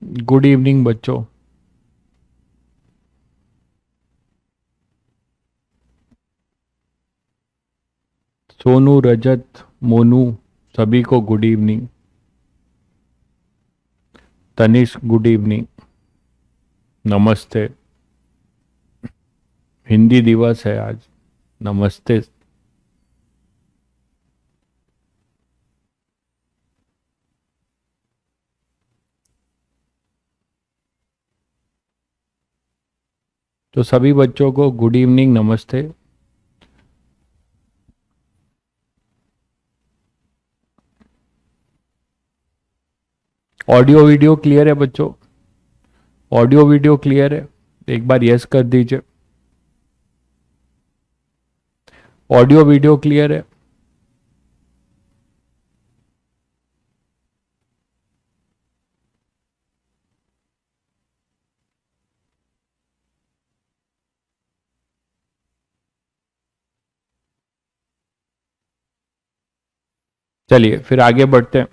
Good evening बच्चों। सोनू, रजत, मोनू, सभी को good evening. Tanishq good evening. Namaste. Hindi दिवस है आज। नमस्ते। तो सभी बच्चों को गुड इवनिंग, नमस्ते। ऑडियो वीडियो क्लियर है बच्चों? ऑडियो वीडियो क्लियर है? एक बार यस कर दीजिए। ऑडियो वीडियो क्लियर है? चलिए फिर आगे बढ़ते हैं।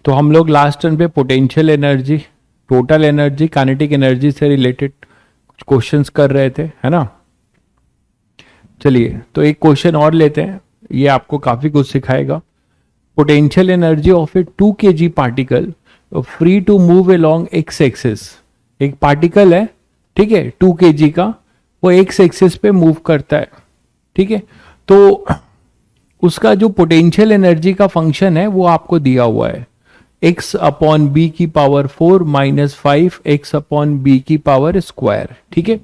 तो हम लोग लास्ट टर्न पे potential energy, total energy, kinetic energy से रिलेटेड कुछ क्वेश्चंस कर रहे थे, है ना। चलिए तो एक क्वेश्चन और लेते हैं, ये आपको काफी कुछ सिखाएगा। Potential energy of a 2 kg particle free to move along x axis. एक पार्टिकल है, ठीक है, 2 kg का, वो एक्स एक्सिस पे मूव करता है, ठीक है। तो उसका जो पोटेंशियल एनर्जी का फंक्शन है वो आपको दिया हुआ है, एक्स अपॉन बी की power 4 minus 5 x upon b की पावर स्क्वायर, ठीक है।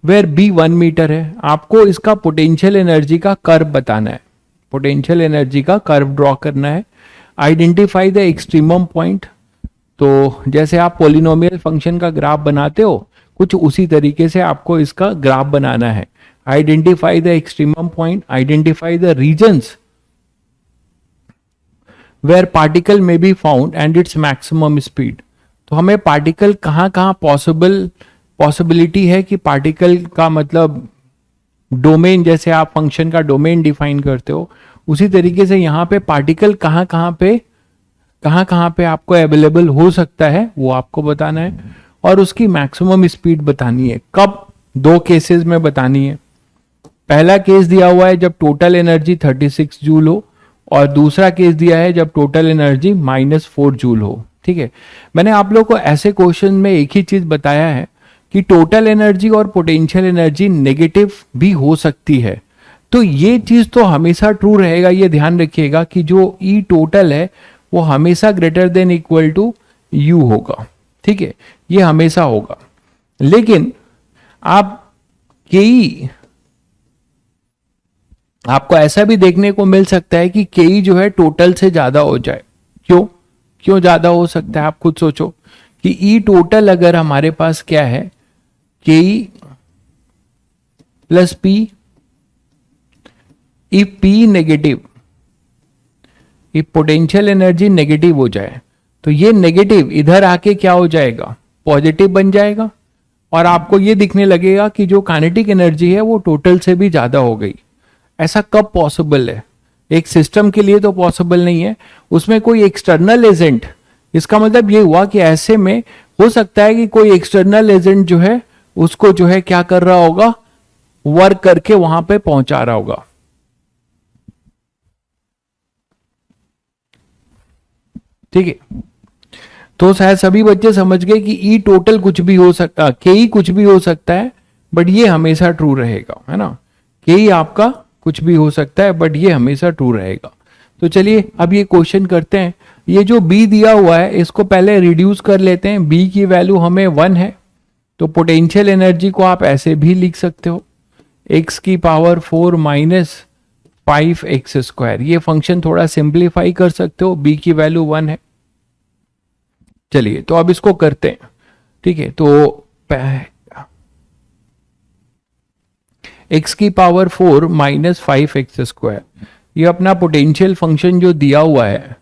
वेयर बी 1 मीटर है। आपको इसका पोटेंशियल एनर्जी का कर्व बताना है, पोटेंशियल एनर्जी का कर्व ड्रॉ करना है। Identify the extremum point. तो जैसे आप पोलिनोमियल फंक्शन का ग्राफ बनाते हो, कुछ उसी तरीके से आपको इसका ग्राफ बनाना है। Identify the extremum point, identify the regions where particle may be found and its maximum speed. तो हमें पार्टिकल कहाँ कहाँ पॉसिबिलिटी है कि पार्टिकल का मतलब डोमेन, जैसे आप फंक्शन का डोमेन डिफाइन करते हो, उसी तरीके से यहाँ पे पार्टिकल कहाँ कहाँ पे आपको अवेलेबल हो सकता है वो आपको बताना है, और उसकी मैक्सिमम स्पीड बतानी है। कब? 2 केसेस में बतानी है। पहला केस दिया हुआ है जब टोटल एनर्जी 36 जूल हो, और दूसरा केस दिया है जब टोटल एनर्जी -4 जूल हो, ठीक है। मैंने आप लोग को ऐसे क्वेश्चन में एक ही चीज बताया है कि टोटल एनर्जी और पोटेंशियल एनर्जी नेगेटिव भी हो सकती है। तो ये चीज तो हमेशा ट्रू रहेगा, ये ध्यान रखिएगा कि जो ई टोटल है वो हमेशा greater than equal to U होगा, ठीक है, ये हमेशा होगा। लेकिन आप के आपको ऐसा भी देखने को मिल सकता है कि के जो है टोटल से ज्यादा हो जाए। क्यों? क्यों ज्यादा हो सकता है, आप खुद सोचो कि ई टोटल अगर हमारे पास क्या है, के plus P, if P negative, if potential energy negative हो जाए, तो ये नेगेटिव इधर आके क्या हो जाएगा, पॉजिटिव बन जाएगा, और आपको ये दिखने लगेगा कि जो काइनेटिक एनर्जी है वो टोटल से भी ज्यादा हो गई। ऐसा कब पॉसिबल है? एक सिस्टम के लिए तो पॉसिबल नहीं है, उसमें कोई एक्सटर्नल एजेंट, इसका मतलब ये हुआ कि ऐसे में हो सकता है कि कोई एक्सटर्नल एजेंट जो है उसको जो है क्या कर रहा होगा, वर्क करके वहां पे पहुंचा रहा होगा, ठीक है। तो शायद सभी बच्चे समझ गए कि ई टोटल कुछ भी हो सकता है, के ई कुछ भी हो सकता है, बट ये हमेशा ट्रू रहेगा, है ना। के ई आपका कुछ भी हो सकता है बट ये हमेशा ट्रू रहेगा। तो चलिए अब ये क्वेश्चन करते हैं। ये जो बी दिया हुआ है इसको पहले रिड्यूस कर लेते हैं। बी की वैल्यू हमें 1 है, तो पोटेंशियल एनर्जी को आप ऐसे भी लिख सकते हो, एक्स की पावर 4 माइनस 5 एक्स स्क्वायर। ये फंक्शन थोड़ा सिंप्लीफाई कर सकते हो, बी की वैल्यू 1 है। चलिए तो अब इसको करते हैं, ठीक है। तो एक्स की पावर 4 माइनस 5 एक्स स्क्वायर, ये अपना पोटेंशियल फंक्शन जो दिया हुआ है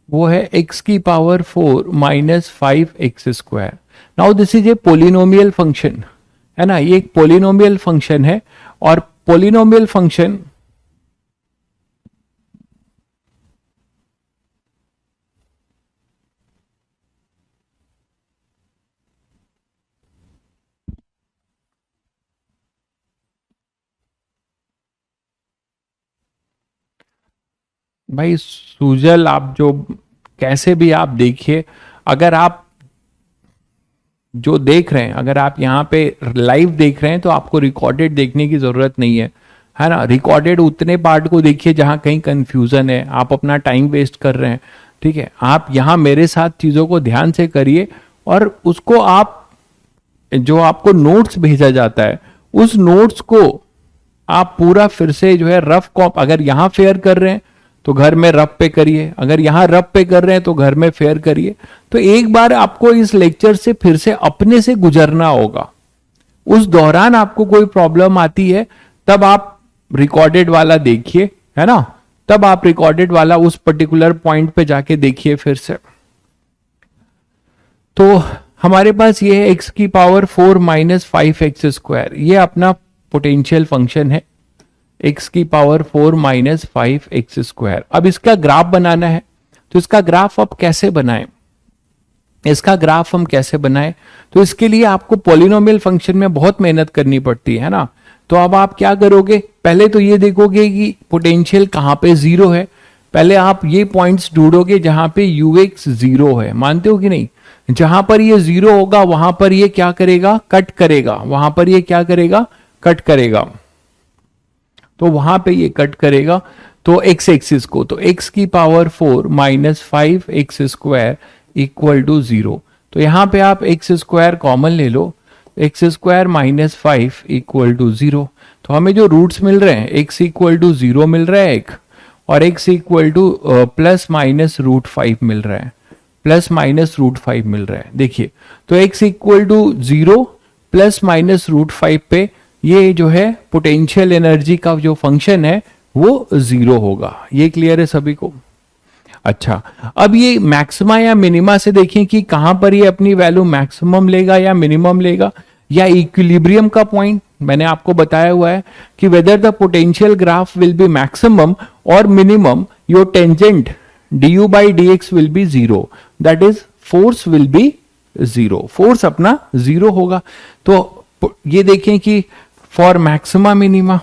वो है एक्स की power 4 minus 5 x square. Now this is A polynomial function, है ना, ये एक पोलिनोमियल फंक्शन है। और पोलिनोमियल फंक्शन भाई सूजल, आप जो कैसे भी आप देखिए, अगर आप जो देख रहे हैं, अगर आप यहाँ पे लाइव देख रहे हैं तो आपको रिकॉर्डेड देखने की जरूरत नहीं है ना। रिकॉर्डेड उतने पार्ट को देखिए जहां कहीं कंफ्यूजन है, आप अपना टाइम वेस्ट कर रहे हैं। ठीक है, आप यहाँ मेरे साथ चीजों को ध्यान से करिए, और उसको आप, जो आपको नोट्स भेजा जाता है उस नोट्स को आप पूरा फिर से जो है रफ कॉप, अगर यहां फेयर कर रहे हैं तो घर में रफ पे करिए, अगर यहां रफ पे कर रहे हैं तो घर में फेयर करिए। तो एक बार आपको इस लेक्चर से फिर से अपने से गुजरना होगा। उस दौरान आपको कोई प्रॉब्लम आती है तब आप रिकॉर्डेड वाला देखिए, है ना। तब आप रिकॉर्डेड वाला उस पर्टिकुलर पॉइंट पे जाके देखिए फिर से। तो हमारे पास ये है एक्स की पावर 4 माइनस 5x², ये अपना पोटेंशियल फंक्शन है, एक्स की पावर 4 माइनस 5x²। अब इसका ग्राफ बनाना है, तो इसका ग्राफ आप कैसे बनाएं, इसका ग्राफ हम कैसे बनाएं, तो इसके लिए आपको पॉलिनोमियल फंक्शन में बहुत मेहनत करनी पड़ती है ना। तो अब आप क्या करोगे, पहले तो ये देखोगे कि पोटेंशियल कहां पे जीरो है। पहले आप ये पॉइंट्स ढूंढोगे जहां पे ux जीरो है, मानते हो कि नहीं। जहां पर ये जीरो होगा वहां पर ये क्या करेगा, कट करेगा, वहां पर ये क्या करेगा, कट करेगा। तो वहां पे ये कट करेगा, तो एक्स एक्सिस को, तो x की power 4 minus 5x² equal to 0। तो यहां पे आप x² कॉमन ले लो, x² माइनस 5 इक्वल टू 0। तो हमें जो रूट्स मिल रहे हैं, x इक्वल टू 0 मिल रहा है एक, और x equal to plus minus root 5 मिल रहा है, प्लस माइनस रूट 5 मिल रहा है। देखिए, तो x equal to 0 plus minus root 5 पे ये जो है पोटेंशियल एनर्जी का जो फंक्शन है वो 0 होगा। ये क्लियर है सभी को। अच्छा, अब ये मैक्सिमा या मिनिमा से देखें कि कहां पर ये अपनी वैल्यू मैक्सिमम लेगा या मिनिमम लेगा, या इक्विलिब्रियम का पॉइंट मैंने आपको बताया हुआ है कि whether the potential graph will be maximum और minimum, your tangent du by dx will be 0, that is force will be 0, force अपना 0 होगा। तो ये देखें कि फॉर मैक्सिमा मिनिमा,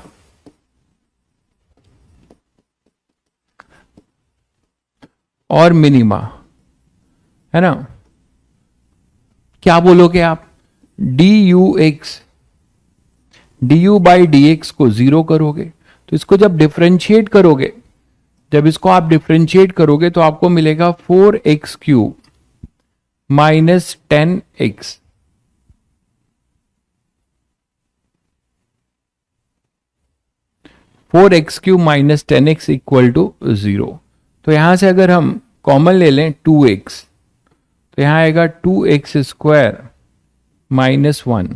और मिनिमा, है ना, क्या बोलोगे आप, du बाई dx को 0 करोगे, तो इसको जब डिफरेंशिएट करोगे, जब इसको आप डिफरेंशिएट करोगे तो आपको मिलेगा 4x³ minus 10x, 4x³ minus 10x equal to 0। तो यहां से अगर हम कॉमन ले लें 2x, तो यहां आएगा 2x² माइनस 1,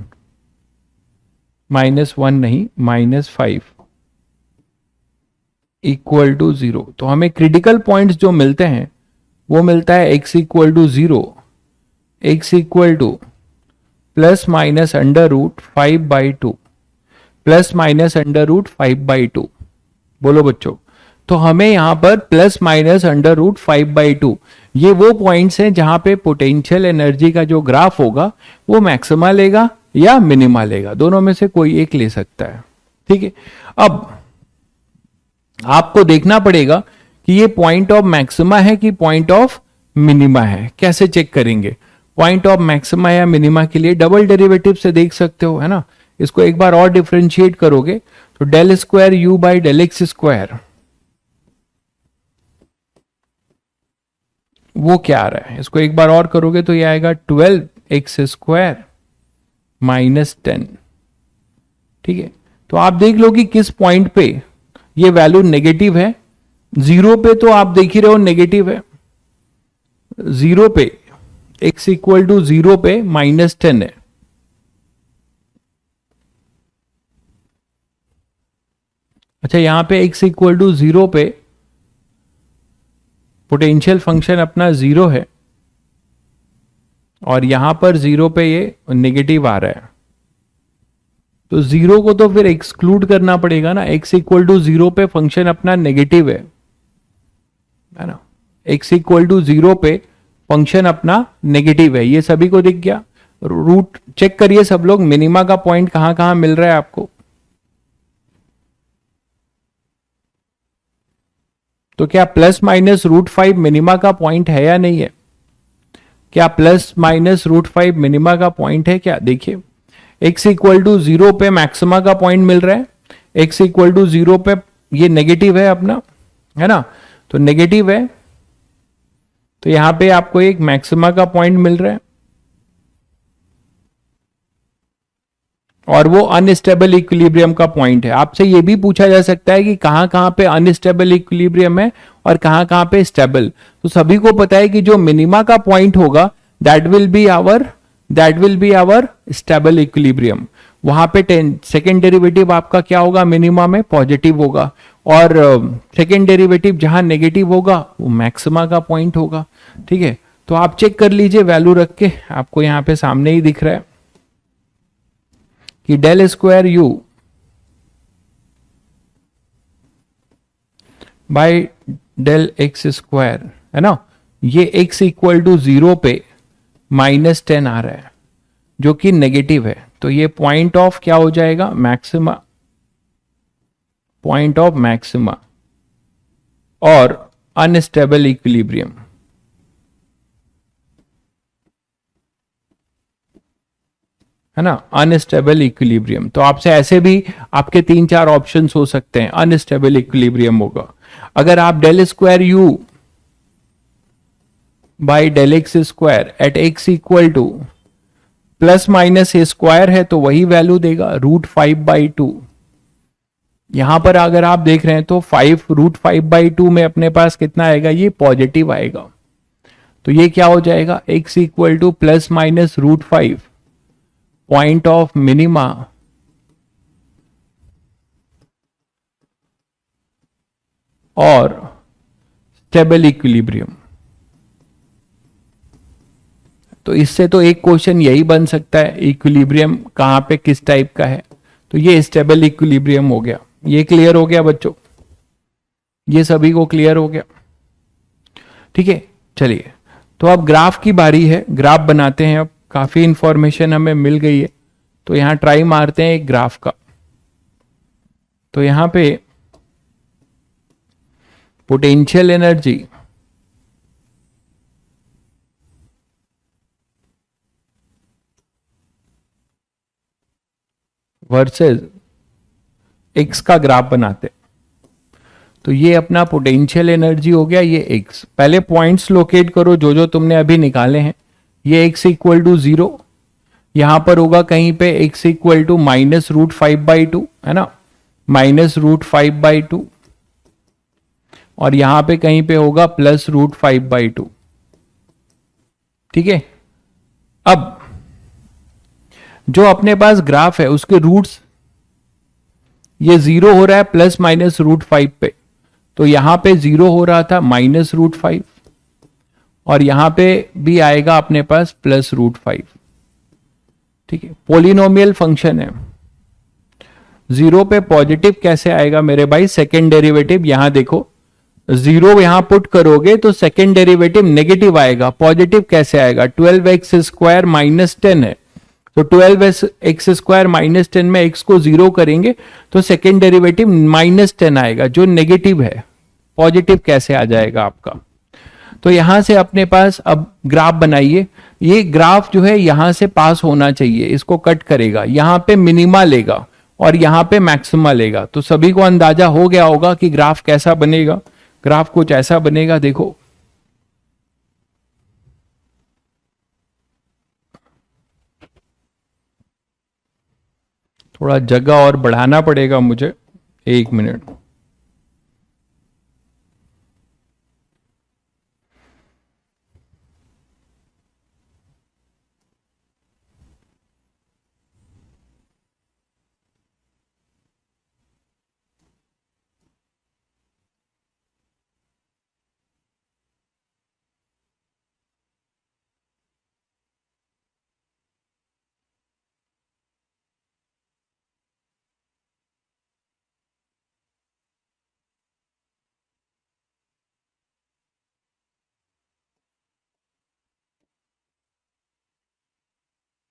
माइनस 1 नहीं माइनस 5 इक्वल टू 0। तो हमें क्रिटिकल पॉइंट्स जो मिलते हैं वो मिलता है x equal to 0, x equal to plus minus under root 5/2, plus minus under root 5/2। बोलो बच्चों, तो हमें यहां पर प्लस माइनस अंडर रूट 5/2, ये वो पॉइंट्स हैं जहां पे पोटेंशियल एनर्जी का जो ग्राफ होगा वो मैक्सिमा लेगा या मिनिमा लेगा, दोनों में से कोई एक ले सकता है। ठीक है, अब आपको देखना पड़ेगा कि ये पॉइंट ऑफ मैक्सिमा है कि पॉइंट ऑफ मिनिमा है। कैसे चेक करेंगे, पॉइंट ऑफ मैक्सिमा या मिनिमा के लिए डबल डेरिवेटिव से देख सकते हो, है ना। इसको एक बार और डिफरेंशिएट करोगे तो del square u by del x square, वो क्या आ रहा है, इसको एक बार और करोगे तो ये आएगा 12x² माइनस 10। ठीक है, तो आप देख लो कि किस पॉइंट पे ये वैल्यू नेगेटिव है। 0 पे तो आप देख ही रहे हो नेगेटिव है, 0 पे x इक्वल टू 0 पे माइनस 10 है। अच्छा, यहां पे x इक्वल टू 0 पे पोटेंशियल फंक्शन अपना 0 है, और यहां पर 0 पे ये नेगेटिव आ रहा है, तो 0 को तो फिर एक्सक्लूड करना पड़ेगा ना। x इक्वल टू 0 पे फंक्शन अपना नेगेटिव है ना, x इक्वल टू 0 पे फंक्शन अपना नेगेटिव है, ये सभी को दिख गया। रूट चेक करिए सब लोग, मिनिमा का पॉइंट कहां कहां मिल रहा है आपको। तो क्या +-√5 मिनिमा का पॉइंट है या नहीं है? क्या +-√5 मिनिमा का पॉइंट है क्या? देखिए x इक्वल टू 0 पे मैक्सिमा का पॉइंट मिल रहा है, x इक्वल टू 0 पे ये नेगेटिव है अपना, है ना, तो नेगेटिव है, तो यहां पे आपको एक मैक्सिमा का पॉइंट मिल रहा है और वो अनस्टेबल इक्विलिब्रियम का पॉइंट है। आपसे ये भी पूछा जा सकता है कि कहां कहां पे अनस्टेबल इक्विलिब्रियम है और कहां कहां पे स्टेबल। तो सभी को पता है कि जो मिनिमा का पॉइंट होगा that will be our stable equilibrium. वहां पे सेकेंड डेरिवेटिव आपका क्या होगा, मिनिमा में पॉजिटिव होगा, और सेकेंड डेरिवेटिव जहां नेगेटिव होगा वो मैक्सिमा का पॉइंट होगा। ठीक है, तो आप चेक कर लीजिए वैल्यू रख के, आपको यहां पे सामने ही दिख रहा है कि del square u by del x square, है ना, ये x इक्वल टू 0 पे -10 आ रहा है जो कि नेगेटिव है, तो ये पॉइंट ऑफ क्या हो जाएगा, मैक्सिमा, पॉइंट ऑफ मैक्सिमा और अनस्टेबल इक्विलिब्रियम, है ना, अनस्टेबल इक्विलिब्रियम। तो आपसे ऐसे भी आपके 3-4 ऑप्शंस हो सकते हैं, अनस्टेबल इक्विलिब्रियम होगा। अगर आप del square u by del x square at x equal to +-a² है तो वही वैल्यू देगा √5/2। यहां पर अगर आप देख रहे हैं तो √5/2 में अपने पास कितना आएगा, ये पॉजिटिव आएगा, तो ये क्या हो जाएगा, x equal to +-√5 point of minima और स्टेबल इक्विलिब्रियम। तो इससे तो एक क्वेश्चन यही बन सकता है, इक्विलिब्रियम कहां पे किस टाइप का है, तो ये स्टेबल इक्विलिब्रियम हो गया। ये क्लियर हो गया बच्चों, ये सभी को क्लियर हो गया? ठीक है, चलिए तो अब ग्राफ की बारी है, ग्राफ बनाते हैं। अब काफी इंफॉर्मेशन हमें मिल गई है, तो यहां ट्राई मारते हैं एक ग्राफ का। तो यहां पे पोटेंशियल एनर्जी वर्सेस एक्स का ग्राफ बनाते। तो ये अपना पोटेंशियल एनर्जी हो गया, ये एक्स। पहले पॉइंट्स लोकेट करो जो जो तुमने अभी निकाले हैं। ये एक्स इक्वल टू 0, यहां पर होगा कहीं पे एक्स इक्वल टू -√5/2, है ना, -√5/2, और यहां पे कहीं पे होगा +√5/2। ठीक है, अब जो अपने पास ग्राफ है उसके रूट्स, ये 0 हो रहा है +-√5 पे, तो यहां पे 0 हो रहा था -√5, और यहां पे भी आएगा अपने पास +√5। ठीक है, पोलिनोमियल फंक्शन है, 0 पे पॉजिटिव कैसे आएगा मेरे भाई, सेकेंड डेरिवेटिव यहां देखो, 0 यहां पुट करोगे तो सेकेंड डेरिवेटिव नेगेटिव आएगा, पॉजिटिव कैसे आएगा, 12x² -10 है, तो 12x² -10 में x को 0 करेंगे तो सेकेंड डेरिवेटिव -10 आएगा जो नेगेटिव है, पॉजिटिव कैसे आ जाएगा आपका। तो यहां से अपने पास अब ग्राफ बनाइए, ये ग्राफ जो है यहां से पास होना चाहिए, इसको कट करेगा, यहां पे मिनिमा लेगा और यहां पे मैक्सिमा लेगा। तो सभी को अंदाजा हो गया होगा कि ग्राफ कैसा बनेगा, ग्राफ कुछ ऐसा बनेगा, देखो थोड़ा जगह और बढ़ाना पड़ेगा मुझे, 1 मिनट।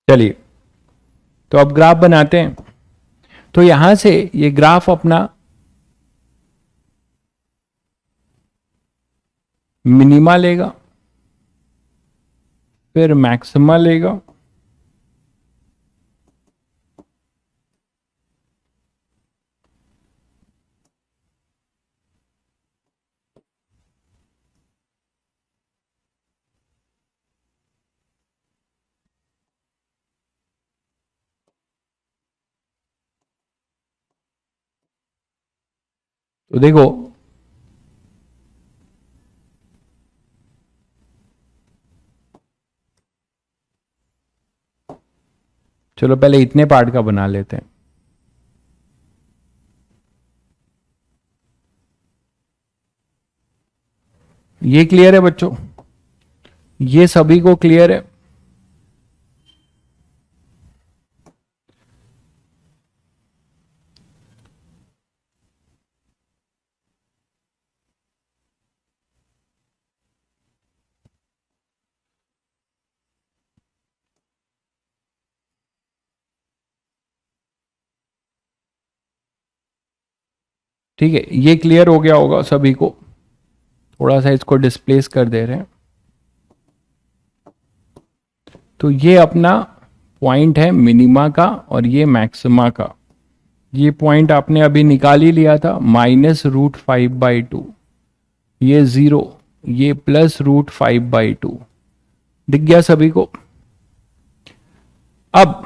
चलिए तो अब ग्राफ बनाते हैं। तो यहां से ये ग्राफ अपना मिनिमा लेगा, फिर मैक्सिमा लेगा, तो देखो चलो पहले इतने पार्ट का बना लेते हैं। ये क्लियर है बच्चों? ये सभी को क्लियर है? ठीक है, ये क्लियर हो गया होगा सभी को। थोड़ा सा इसको डिस्प्लेस कर दे रहे हैं। तो ये अपना पॉइंट है मिनिमा का और ये मैक्सिमा का। ये पॉइंट आपने अभी निकाल ही लिया था, -√5/2, ये 0, ये +√5/2। दिख गया सभी को? अब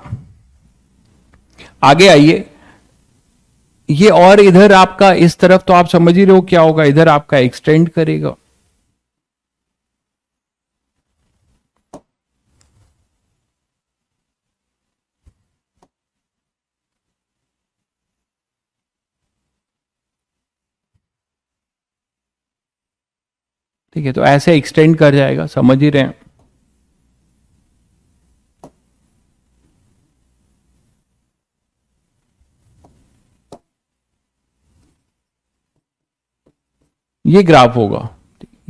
आगे आइए। ये और इधर आपका इस तरफ तो आप समझ ही रहे हो क्या होगा, इधर आपका एक्सटेंड करेगा। ठीक है, तो ऐसे एक्सटेंड कर जाएगा, समझ ही रहे हैं। ये ग्राफ होगा,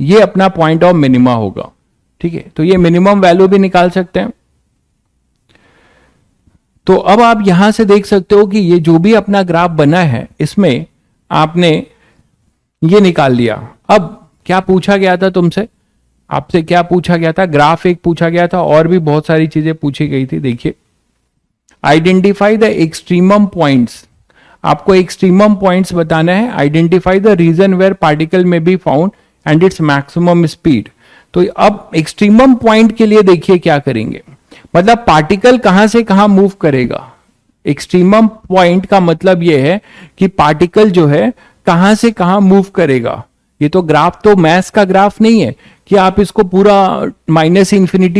ये अपना पॉइंट ऑफ मिनिमा होगा। ठीक है, तो ये मिनिमम वैल्यू भी निकाल सकते हैं। तो अब आप यहां से देख सकते हो कि ये जो भी अपना ग्राफ बना है इसमें आपने ये निकाल लिया। अब क्या पूछा गया था तुमसे? आपसे क्या पूछा गया था? ग्राफ एक पूछा गया था और भी बहुत सारी चीजें पूछी गई थी। देखिए, आइडेंटिफाई द एक्सट्रीमम पॉइंट्स। आपको एक्सट्रीमम पॉइंट्स बताना है। Identify the region where particle may be found and its maximum speed. तो अब एक्सट्रीमम पॉइंट के लिए देखिए क्या करेंगे, मतलब पार्टिकल कहां से कहां मूव करेगा। एक्सट्रीमम पॉइंट का मतलब यह है कि पार्टिकल जो है कहां से कहां मूव करेगा। ये तो ग्राफ तो मैथ्स का ग्राफ नहीं है कि आप इसको पूरा -∞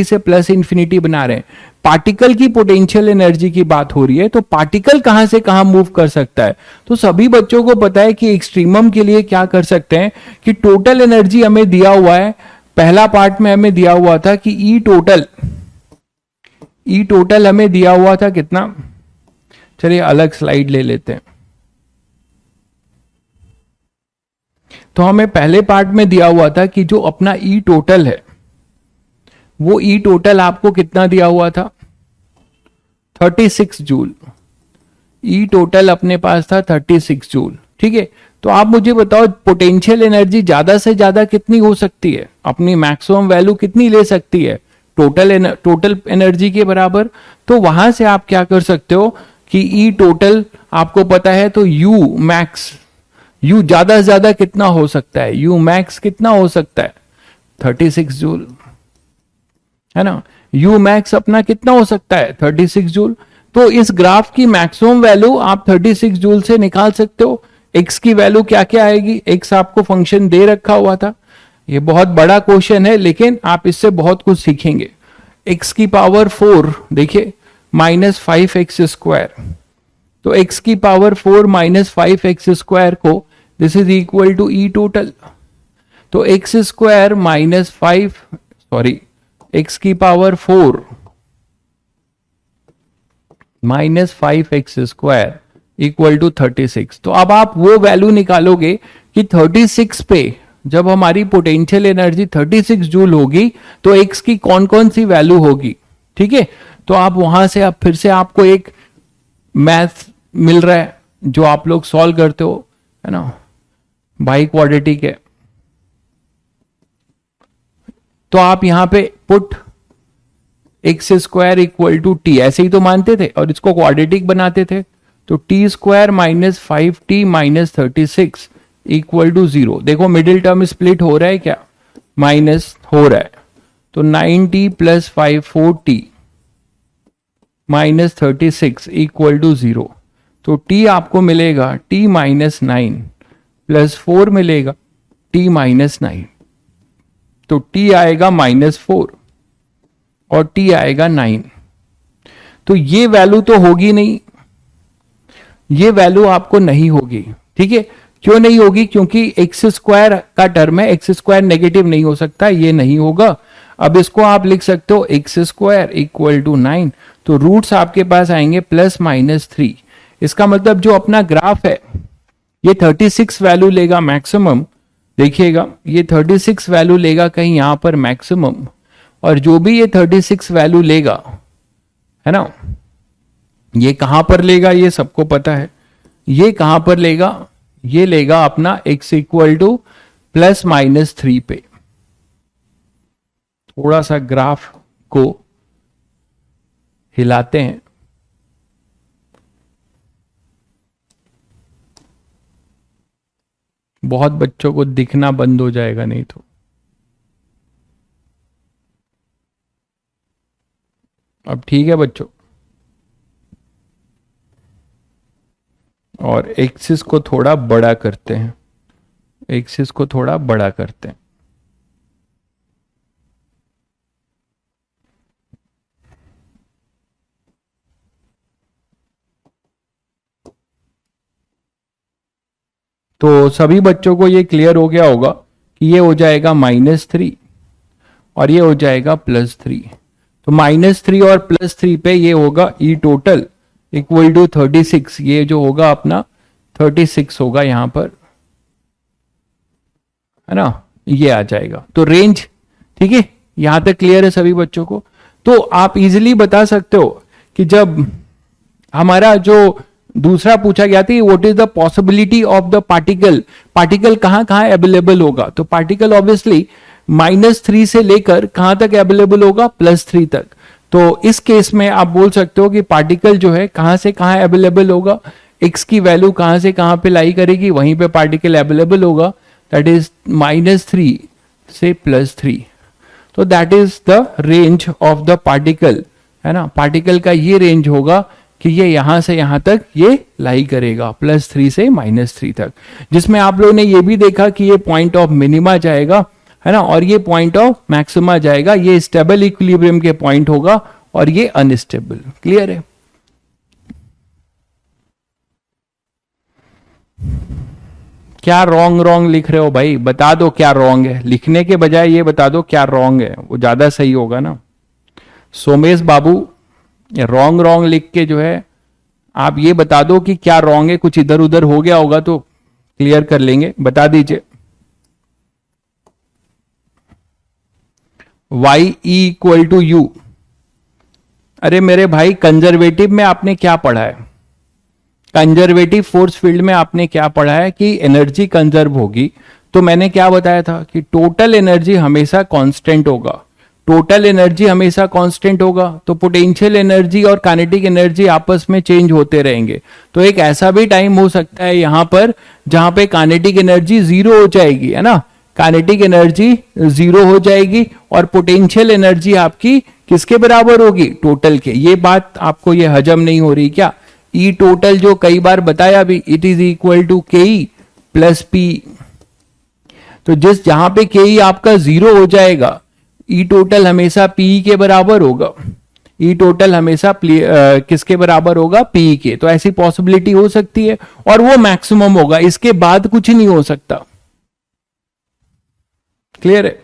से +∞ बना रहे हैं। पार्टिकल की पोटेंशियल एनर्जी की बात हो रही है, तो पार्टिकल कहां से कहां मूव कर सकता है। तो सभी बच्चों को पता है कि एक्सट्रीमम के लिए क्या कर सकते हैं कि टोटल एनर्जी हमें दिया हुआ है। पहला पार्ट में हमें दिया हुआ था कि ई टोटल हमें दिया हुआ था कितना। चलिए अलग स्लाइड ले लेते हैं। तो हमें पहले पार्ट में दिया हुआ था कि जो अपना ई टोटल है, वो ई टोटल आपको कितना दिया हुआ था, 36 जूल। ई टोटल अपने पास था 36 जूल। ठीक है, तो आप मुझे बताओ पोटेंशियल एनर्जी ज्यादा से ज्यादा कितनी हो सकती है, अपनी मैक्सिमम वैल्यू कितनी ले सकती है, टोटल एनर्जी के बराबर। तो वहां से आप क्या कर सकते हो कि ई टोटल आपको पता है, तो यू मैक्स, यू ज्यादा से ज्यादा कितना हो सकता है, यू मैक्स कितना हो सकता है 36 जूल, है ना। यू मैक्स अपना कितना हो सकता है 36 जूल। तो इस ग्राफ की मैक्सिमम वैल्यू आप 36 जूल से निकाल सकते हो। एक्स की वैल्यू क्या क्या आएगी, एक्स आपको फंक्शन दे रखा हुआ था। ये बहुत बड़ा क्वेश्चन है लेकिन आप इससे बहुत कुछ सीखेंगे। एक्स की पावर 4 देखिए -5x²। तो x की पावर 4 -5x² को this is equal to E total. तो x² x की पावर 4 -5x² इक्वल टू 36। तो अब आप वो वैल्यू निकालोगे कि 36 पे जब हमारी पोटेंशियल एनर्जी 36 जूल होगी तो x की कौन कौन सी वैल्यू होगी। ठीक है, तो आप वहां से आप फिर से आपको एक मैथ मिल रहा है जो आप लोग सॉल्व करते हो, है ना, बाई क्वाड्रेटिक है। तो आप यहां पे put x square equal to t, ऐसे ही तो मानते थे और इसको क्वाड्रेटिक बनाते थे। तो t square minus 5t minus 36 equal to 0। देखो मिडिल टर्म स्प्लिट हो रहा है क्या, माइनस हो रहा है। तो 9t plus 5 4t minus 36 equal to 0। तो t आपको मिलेगा t माइनस 9 प्लस 4 मिलेगा t माइनस 9। तो t आएगा -4 और t आएगा 9। तो ये वैल्यू तो होगी नहीं, ये वैल्यू आपको नहीं होगी। ठीक है, क्यों नहीं होगी? क्योंकि एक्स स्क्वायर का टर्म है, एक्स स्क्वायर नेगेटिव नहीं हो सकता, ये नहीं होगा। अब इसको आप लिख सकते हो एक्स स्क्वायर इक्वल टू 9। तो रूट्स आपके पास आएंगे प्लस माइनस 3। इसका मतलब जो अपना ग्राफ है ये 36 वैल्यू लेगा मैक्सिमम। देखिएगा ये 36 वैल्यू लेगा कहीं यहां पर मैक्सिमम, और जो भी ये 36 वैल्यू लेगा, है ना, ये कहां पर लेगा ये सबको पता है। ये कहां पर लेगा? ये लेगा अपना x equal to plus minus 3 पे। थोड़ा सा ग्राफ को हिलाते हैं। बहुत बच्चों को दिखना बंद हो जाएगा नहीं तो। अब ठीक है बच्चों, और एक्सिस को थोड़ा बड़ा करते हैं, एक्सिस को थोड़ा बड़ा करते हैं। तो सभी बच्चों को ये क्लियर हो गया होगा कि ये हो जाएगा -3 और ये हो जाएगा +3। तो -3 और +3 पे ये होगा ई टोटल इक्वल टू 36। ये जो होगा अपना 36 होगा यहां पर, है ना, ये आ जाएगा। तो रेंज, ठीक है, यहां तक क्लियर है सभी बच्चों को? तो आप इजीली बता सकते हो कि जब हमारा जो दूसरा पूछा गया था what is the possibility of the particle, particle कहां कहां अवेलेबल होगा, तो पार्टिकल ऑब्वियसली -3 से लेकर कहां तक अवेलेबल होगा, +3 तक। तो इस केस में आप बोल सकते हो कि पार्टिकल जो है कहां से कहां अवेलेबल होगा, x की वैल्यू कहां से कहां पे लाई करेगी, वहीं पे पार्टिकल अवेलेबल होगा, दैट इज -3 से +3। तो that is the range of the particle, है ना। पार्टिकल का ये रेंज होगा कि ये यहां से यहां तक ये लाई करेगा, +3 से -3 तक, जिसमें आप लोगों ने ये भी देखा कि ये पॉइंट ऑफ मिनिमा जाएगा, है ना, और ये पॉइंट ऑफ मैक्सिमा जाएगा। ये स्टेबल इक्विलिब्रियम के पॉइंट होगा और ये अनस्टेबल। क्लियर है? क्या रॉन्ग लिख रहे हो भाई? बता दो क्या रॉन्ग है, लिखने के बजाय ये बता दो क्या रॉन्ग है, वो ज्यादा सही होगा ना। सोमेश बाबू, रॉन्ग लिख के जो है आप ये बता दो कि क्या रॉन्ग है, कुछ इधर उधर हो गया होगा तो क्लियर कर लेंगे, बता दीजिए। y equal to U. अरे मेरे भाई, कंजर्वेटिव में आपने क्या पढ़ा है? कंजर्वेटिव फोर्स फील्ड में आपने क्या पढ़ा है कि एनर्जी कंजर्व होगी। तो मैंने क्या बताया था कि टोटल एनर्जी हमेशा कांस्टेंट होगा, टोटल एनर्जी हमेशा कांस्टेंट होगा। तो पोटेंशियल एनर्जी और काइनेटिक एनर्जी आपस में चेंज होते रहेंगे। तो एक ऐसा भी टाइम हो सकता है यहां पर जहां पे काइनेटिक एनर्जी 0 हो जाएगी, है ना, काइनेटिक एनर्जी 0 हो जाएगी और पोटेंशियल एनर्जी आपकी किसके बराबर होगी, टोटल के। ये बात आपको ये हजम नहीं हो रही क्या? ई टोटल जो कई बार बताया भी, it is equal to KE plus P. तो जिस जहां पे KE आपका 0 हो जाएगा, ई टोटल हमेशा PE के बराबर होगा। ई टोटल हमेशा किसके बराबर होगा, PE के। तो ऐसी पॉसिबिलिटी हो सकती है और वो मैक्सिमम होगा, इसके बाद कुछ नहीं हो सकता। क्लियर है?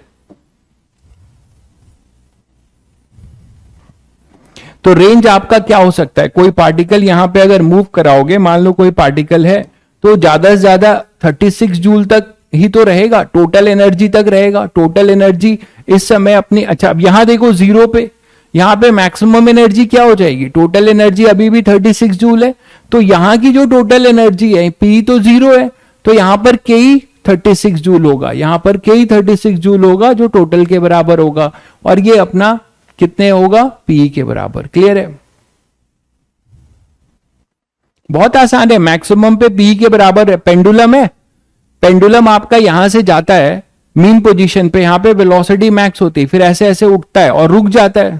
तो रेंज आपका क्या हो सकता है? कोई पार्टिकल यहां पे अगर मूव कराओगे, मान लो कोई पार्टिकल है, तो ज्यादा से ज्यादा 36 जूल तक ही तो रहेगा, टोटल एनर्जी तक रहेगा। टोटल एनर्जी इस समय अपनी, अच्छा अब यहां देखो 0 पे, यहां पे मैक्सिमम एनर्जी क्या हो जाएगी, टोटल एनर्जी अभी भी 36 जूल है। तो यहां की जो टोटल एनर्जी है, P तो 0 है, तो यहां पर KE 36 जूल होगा, यहां पर के ही 36 जूल होगा जो टोटल के बराबर होगा, और ये अपना कितने होगा, पी के बराबर। क्लियर है? बहुत आसान है, मैक्सिमम पे पी के बराबर है। पेंडुलम है, पेंडुलम आपका यहां से जाता है मीन पोजीशन पे, यहां पे वेलोसिटी मैक्स होती है, फिर ऐसे ऐसे उठता है और रुक जाता है।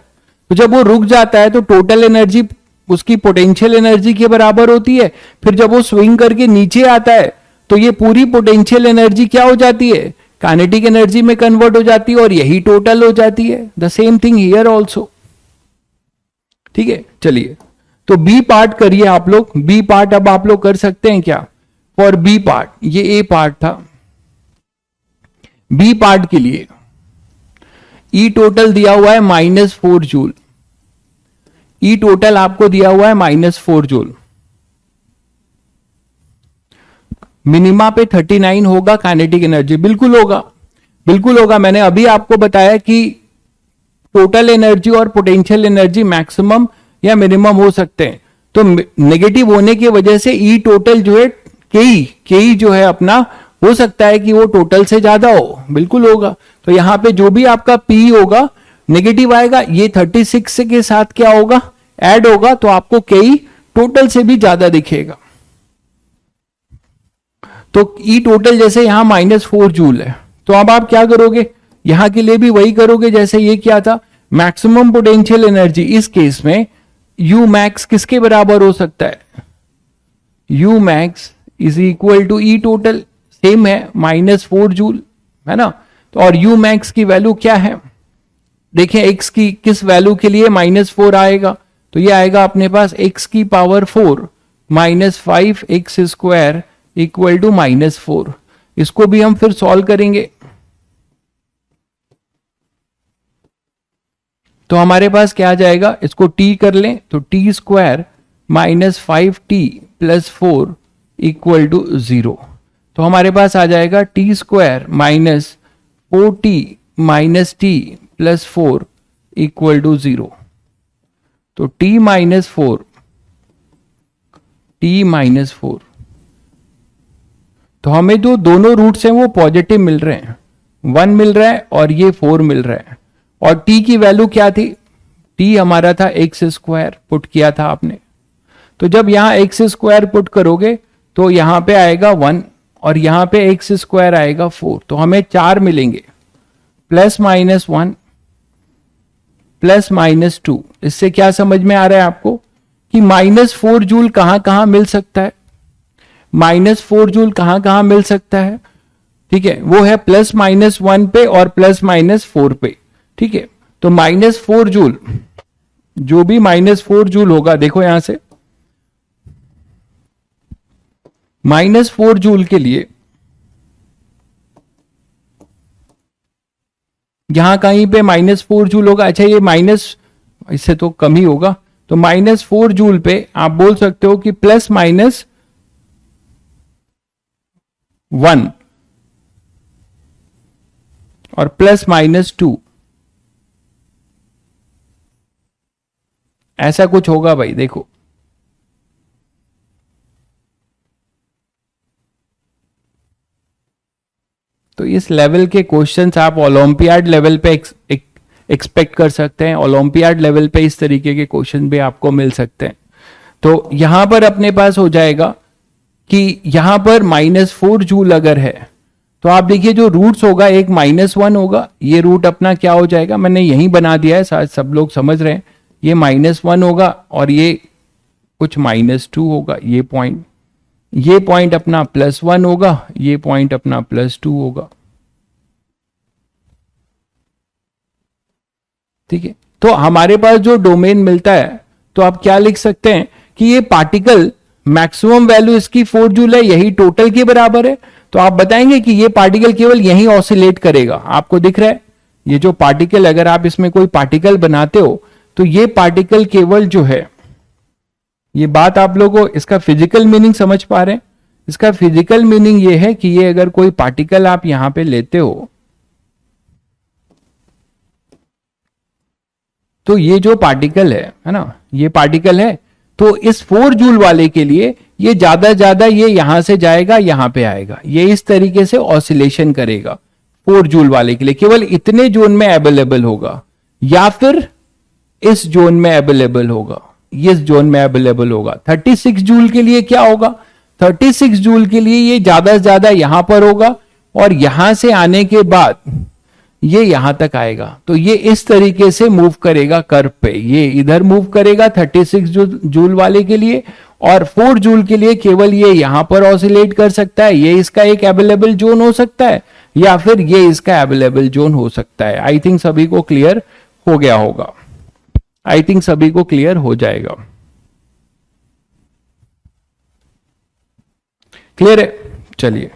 तो जब वो रुक जाता है तो टोटल एनर्जी उसकी पोटेंशियल एनर्जी के बराबर होती है। फिर जब वो स्विंग करके नीचे आता है तो ये पूरी पोटेंशियल एनर्जी क्या हो जाती है, काइनेटिक एनर्जी में कन्वर्ट हो जाती है, और यही टोटल हो जाती है। The same thing here also. ठीक है, चलिए तो बी पार्ट करिए आप लोग। बी पार्ट अब आप लोग कर सकते हैं क्या? फॉर बी पार्ट, ये ए पार्ट था, बी पार्ट के लिए ई टोटल दिया हुआ है -4 जूल। ई टोटल आपको दिया हुआ है -4 जूल। मिनिमा पे 39 होगा काइनेटिक एनर्जी, बिल्कुल होगा, बिल्कुल होगा। मैंने अभी आपको बताया कि टोटल एनर्जी और पोटेंशियल एनर्जी मैक्सिमम या मिनिमम हो सकते हैं। तो नेगेटिव होने की वजह से ई टोटल जो है के जो है अपना, हो सकता है कि वो टोटल से ज्यादा हो, बिल्कुल होगा। तो यहां पे जो भी आपका पी होगा नेगेटिव आएगा, ये 36 के साथ क्या होगा, ऐड होगा, तो आपको के टोटल से भी ज्यादा दिखेगा। तो ई टोटल जैसे यहां -4 जूल है, तो अब आप क्या करोगे, यहां के लिए भी वही करोगे जैसे ये क्या था। मैक्सिमम पोटेंशियल एनर्जी इस केस में यू मैक्स किसके बराबर हो सकता है, U max is equal to E total, same है -4 जूल, है ना। तो और यू मैक्स की वैल्यू क्या है, देखें एक्स की किस वैल्यू के लिए -4 आएगा, तो ये आएगा अपने पास x की पावर 4 -5x² इक्वल टू -4। इसको भी हम फिर सॉल्व करेंगे। तो हमारे पास क्या आ जाएगा, इसको t कर लें तो t² -5t + 4 इक्वल टू 0। तो हमारे पास आ जाएगा t² -4t - t + 4 equal to 0। तो t -4 तो हमें जो दोनों रूट्स हैं वो पॉजिटिव मिल रहे हैं, 1 मिल रहा है और ये 4 मिल रहा है। और t की वैल्यू क्या थी, t हमारा था x² पुट किया था आपने। तो जब यहां x² पुट करोगे तो यहां पे आएगा 1 और यहां पे x² आएगा 4, तो हमें 4 मिलेंगे, +-1 +-2। इससे क्या समझ में आ रहा है आपको कि -4 जूल कहां कहां मिल सकता है, -4 जूल कहां कहां मिल सकता है। ठीक है, वो है +-1 पे और +-4 पे। ठीक है, तो -4 जूल, जो भी -4 जूल होगा, देखो यहां से -4 जूल के लिए यहां कहीं पे -4 जूल होगा। अच्छा, ये माइनस इससे तो कम ही होगा, तो -4 जूल पे आप बोल सकते हो कि +-1 और +-2, ऐसा कुछ होगा भाई। देखो तो इस लेवल के क्वेश्चंस आप ओलंपियाड लेवल पे एक्सपेक्ट कर सकते हैं। ओलंपियाड लेवल पे इस तरीके के क्वेश्चन भी आपको मिल सकते हैं। तो यहां पर अपने पास हो जाएगा कि यहां पर -4 जूल अगर है तो आप देखिए जो रूट्स होगा, एक -1 होगा, ये रूट अपना क्या हो जाएगा, मैंने यहीं बना दिया है, शायद सब लोग समझ रहे हैं। ये -1 होगा और ये कुछ -2 होगा, ये पॉइंट अपना +1 होगा, ये पॉइंट अपना +2 होगा। ठीक है, तो हमारे पास जो डोमेन मिलता है, तो आप क्या लिख सकते हैं कि ये पार्टिकल मैक्सिमम वैल्यू इसकी 4 जूल है, यही टोटल के बराबर है। तो आप बताएंगे कि ये पार्टिकल केवल यहीं ऑसिलेट करेगा। आपको दिख रहा है ये जो पार्टिकल, अगर आप इसमें कोई पार्टिकल बनाते हो तो ये पार्टिकल केवल जो है, ये बात आप लोगों को इसका फिजिकल मीनिंग समझ पा रहे हैं। इसका फिजिकल मीनिंग ये है कि ये अगर कोई पार्टिकल आप यहां पे लेते हो तो ये जो पार्टिकल है ना, ये पार्टिकल है, तो इस 4 जूल वाले के लिए ये ज्यादा ये यहां से जाएगा यहां पे आएगा, ये इस तरीके से ऑसिलेशन करेगा 4 जूल वाले के लिए। केवल इतने जोन में अवेलेबल होगा, या फिर इस जोन में अवेलेबल होगा, इस जोन में अवेलेबल होगा। 36 जूल के लिए क्या होगा, 36 जूल के लिए ये ज्यादा से ज्यादा यहां पर होगा, और यहां से आने के बाद ये यहां तक आएगा। तो ये इस तरीके से मूव करेगा कर्व पे, ये इधर मूव करेगा 36 जूल वाले के लिए, और 4 जूल के लिए केवल ये यहां पर ऑसिलेट कर सकता है। ये इसका एक अवेलेबल जोन हो सकता है, या फिर ये इसका अवेलेबल जोन हो सकता है। आई थिंक सभी को क्लियर हो गया होगा, आई थिंक सभी को क्लियर हो जाएगा। क्लियर है? चलिए,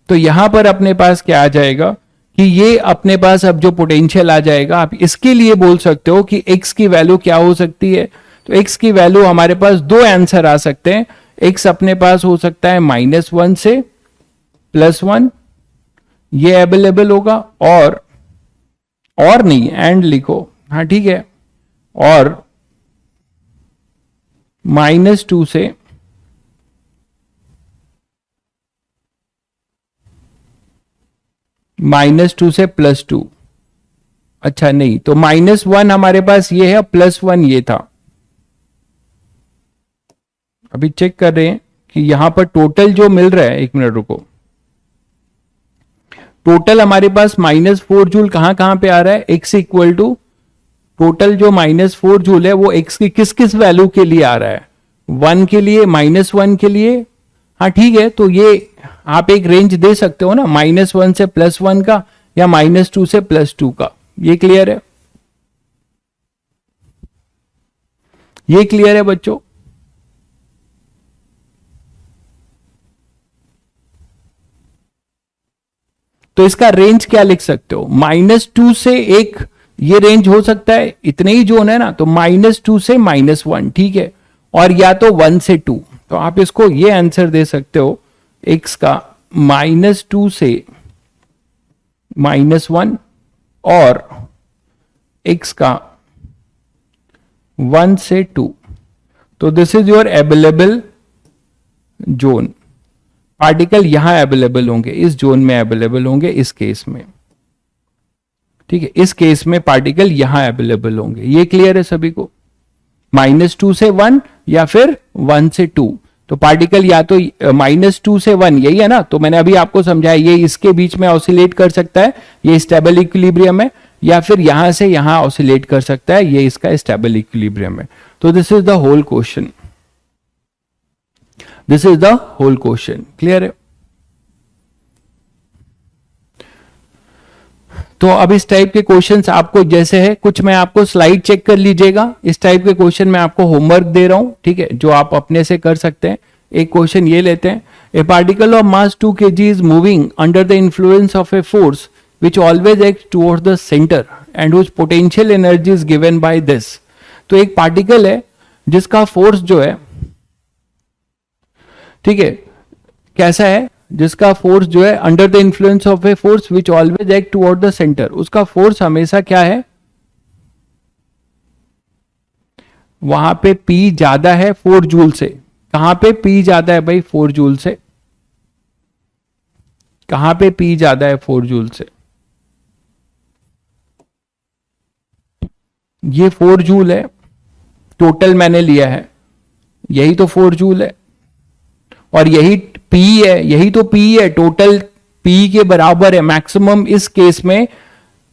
तो यहां पर अपने पास क्या आ जाएगा कि ये अपने पास अब जो पोटेंशियल आ जाएगा, आप इसके लिए बोल सकते हो कि x की वैल्यू क्या हो सकती है। तो x की वैल्यू हमारे पास दो आंसर आ सकते हैं। x अपने पास हो सकता है -1 से +1, ये अवेलेबल होगा, और नहीं, एंड लिखो, हाँ ठीक है, और -2 से -2 से +2। अच्छा नहीं, तो -1 हमारे पास ये है, +1 ये था। अभी चेक कर रहे हैं कि यहां पर टोटल जो मिल रहा है, 1 मिनट रुको, टोटल हमारे पास -4 जूल कहां पे आ रहा है, x इक्वल टू टोटल जो -4 जूल है वो x की किस किस वैल्यू के लिए आ रहा है, 1 के लिए, -1 के लिए। हाँ ठीक है, तो ये आप एक रेंज दे सकते हो ना, -1 से +1 का, या -2 से +2 का। ये क्लियर है? ये क्लियर है बच्चों? तो इसका रेंज क्या लिख सकते हो, -2 से एक, ये रेंज हो सकता है, इतने ही जोन है ना, तो -2 से -1, ठीक है, और या तो 1 से 2। तो आप इसको ये आंसर दे सकते हो, x का -2 से -1, और x का 1 से 2। तो this is your available zone. Particle यहां अवेलेबल होंगे, इस जोन में अवेलेबल होंगे, इस केस में, ठीक है, इस केस में पार्टिकल यहां अवेलेबल होंगे। ये क्लियर है सभी को? -2 से 1 या फिर 1 से 2। तो पार्टिकल या तो -2 से 1, यही है ना, तो मैंने अभी आपको समझाया, ये इसके बीच में ऑसिलेट कर सकता है, ये स्टेबल इक्विलिब्रियम है, या फिर यहां से यहां ऑसिलेट कर सकता है, ये इसका स्टेबल इक्विलिब्रियम है। तो this is the whole question, this is the whole question. Clear है? तो अब इस टाइप के क्वेश्चंस आपको जैसे है, कुछ मैं आपको स्लाइड चेक कर लीजिएगा, इस टाइप के क्वेश्चन मैं आपको होमवर्क दे रहा हूं, ठीक है, जो आप अपने से कर सकते हैं। एक क्वेश्चन ये लेते हैं, a particle of mass 2 kg is moving under the influence of a force which always act towards the centre and whose potential energy is given by this. तो एक पार्टिकल है जिसका फोर्स जो है, ठीक है, कैसा है, जिसका फोर्स जो है under the influence of a force which always act toward the centre, उसका फोर्स हमेशा क्या है, वहां पे P ज्यादा है 4 जूल से। कहां पे P ज्यादा है भाई 4 जूल से? कहां पे P ज्यादा है 4 जूल से? ये 4 जूल है, टोटल मैंने लिया है, यही तो 4 जूल है, और यही P है, यही तो P है, टोटल P के बराबर है मैक्सिमम। इस केस में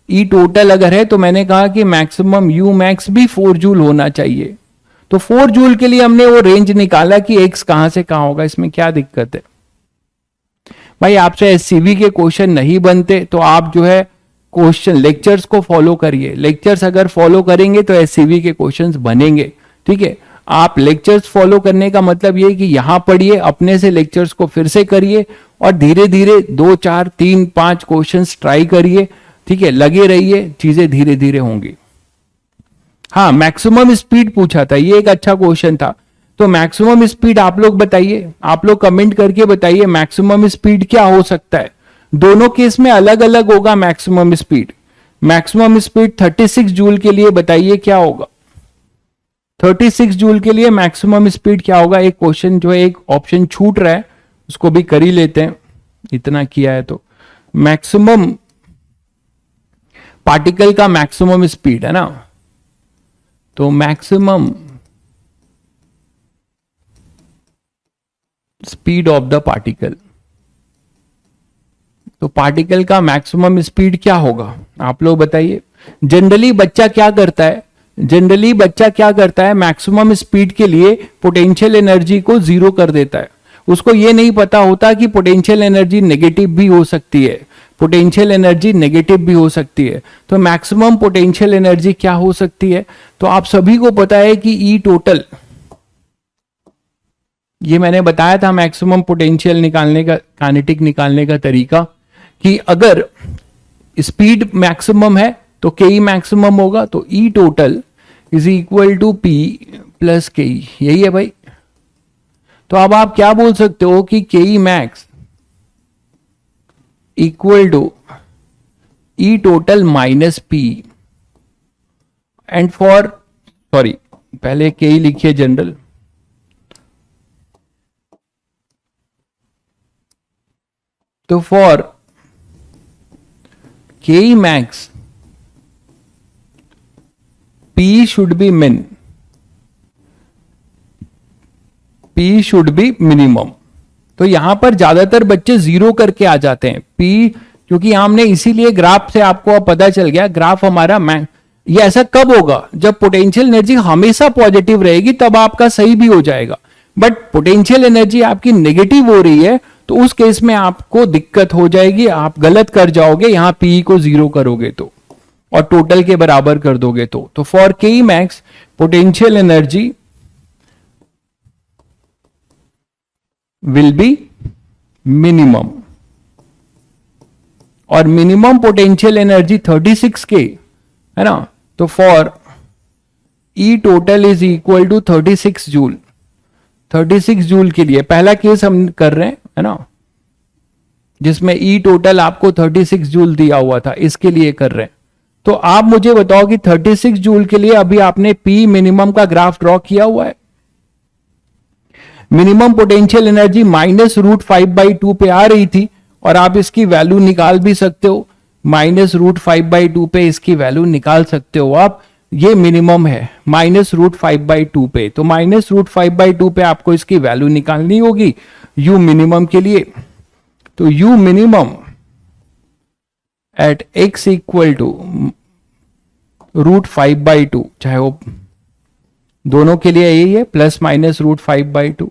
E टोटल अगर है, तो मैंने कहा कि मैक्सिमम U मैक्स भी 4 जूल होना चाहिए। तो 4 जूल के लिए हमने वो रेंज निकाला कि x कहां से कहां होगा, इसमें क्या दिक्कत है भाई? आपसे एससीवी के क्वेश्चन नहीं बनते तो आप जो है क्वेश्चन लेक्चर्स को फॉलो करिए, लेक्चर्स अगर फॉलो करेंगे तो एससीवी के क्वेश्चंस बनेंगे, ठीक है। आप लेक्चर्स फॉलो करने का मतलब ये कि यहां पढ़िए, अपने से लेक्चर्स को फिर से करिए, और धीरे धीरे 2 4 3 5 क्वेश्चंस ट्राई करिए, ठीक है, लगे रहिए, चीजें धीरे धीरे होंगी। हाँ, मैक्सिमम स्पीड पूछा था, ये एक अच्छा क्वेश्चन था। तो मैक्सिमम स्पीड आप लोग बताइए, आप लोग कमेंट करके बताइए मैक्सिमम स्पीड क्या हो सकता है। दोनों केस में अलग अलग होगा maximum speed. Maximum speed 36 joule के लिए बताइए क्या होगा। 36 जूल के लिए मैक्सिमम स्पीड क्या होगा? एक क्वेश्चन जो है, एक ऑप्शन छूट रहा है, उसको भी कर ही लेते हैं, इतना किया है तो। मैक्सिमम पार्टिकल का मैक्सिमम स्पीड है ना, तो maximum speed of the particle, तो पार्टिकल का मैक्सिमम स्पीड क्या होगा आप लोग बताइए। जनरली बच्चा क्या करता है, जनरली बच्चा क्या करता है, मैक्सिमम स्पीड के लिए पोटेंशियल एनर्जी को जीरो कर देता है। उसको ये नहीं पता होता कि पोटेंशियल एनर्जी नेगेटिव भी हो सकती है, पोटेंशियल एनर्जी नेगेटिव भी हो सकती है। तो मैक्सिमम पोटेंशियल एनर्जी क्या हो सकती है? तो आप सभी को पता है कि ई टोटल, ये मैंने बताया था मैक्सिमम पोटेंशियल निकालने का, काइनेटिक निकालने का तरीका, कि अगर स्पीड मैक्सिमम है तो के मैक्सिमम होगा, तो E total is equal to P plus K, यही है भाई। तो अब आप क्या बोल सकते हो कि K max equal to E total minus P, and for, sorry पहले के लिखिए जनरल, तो for K max P should be min, P should be minimum। तो यहां पर ज्यादातर बच्चे जीरो करके आ जाते हैं P, क्योंकि हमने इसीलिए ग्राफ से आपको अब पता चल गया, ग्राफ हमारा ये ऐसा कब होगा जब पोटेंशियल एनर्जी हमेशा पॉजिटिव रहेगी, तब आपका सही भी हो जाएगा। बट पोटेंशियल एनर्जी आपकी नेगेटिव हो रही है तो उस केस में आपको दिक्कत हो जाएगी, आप गलत कर जाओगे, यहां P को जीरो करोगे तो, और टोटल के बराबर कर दोगे तो for K max potential energy will be minimum, और मिनिमम पोटेंशियल एनर्जी 36 के है ना, तो for E total is equal to 36 joule. 36 joule के लिए पहला केस हम कर रहे हैं है ना, जिसमें ई टोटल आपको 36 जूल दिया हुआ था, इसके लिए कर रहे हैं। तो आप मुझे बताओ कि 36 जूल के लिए अभी आपने पी मिनिमम का ग्राफ ड्रॉ किया हुआ है। मिनिमम पोटेंशियल एनर्जी -√5/2 पे आ रही थी, और आप इसकी वैल्यू निकाल भी सकते हो, -√5/2 पे इसकी वैल्यू निकाल सकते हो आप। ये मिनिमम है -√5/2 पे, तो -√5/2 पे आपको इसकी वैल्यू निकालनी होगी यू मिनिमम के लिए। तो U minimum at x equal to √5/2, चाहे वो दोनों के लिए यही है, ±√5/2।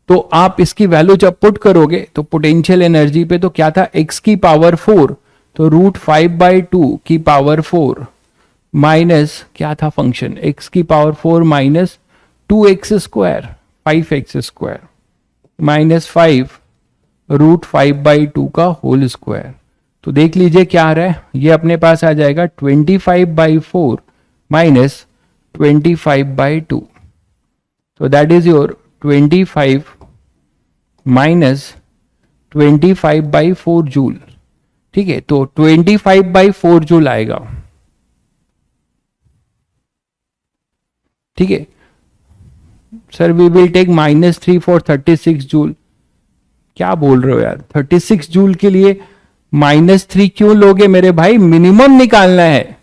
तो आप इसकी वैल्यू जब पुट करोगे तो पोटेंशियल एनर्जी पे तो क्या था, x की पावर 4, तो √5/2 की पावर 4 माइनस क्या था फंक्शन, x की power 4 minus 2x² 5x² minus 5 √5/2 का होल स्क्वायर। तो देख लीजिए क्या आ रहा है, ये अपने पास आ जाएगा 25/4 माइनस 25/2, तो that is your 25 minus 25/4 joule. ठीक है, तो 25/4 जूल आएगा। ठीक है sir, we will take -3 for 36 joule. क्या बोल रहे हो यार, 36 जूल के लिए -3 क्यों लोगे मेरे भाई, मिनिमम निकालना है।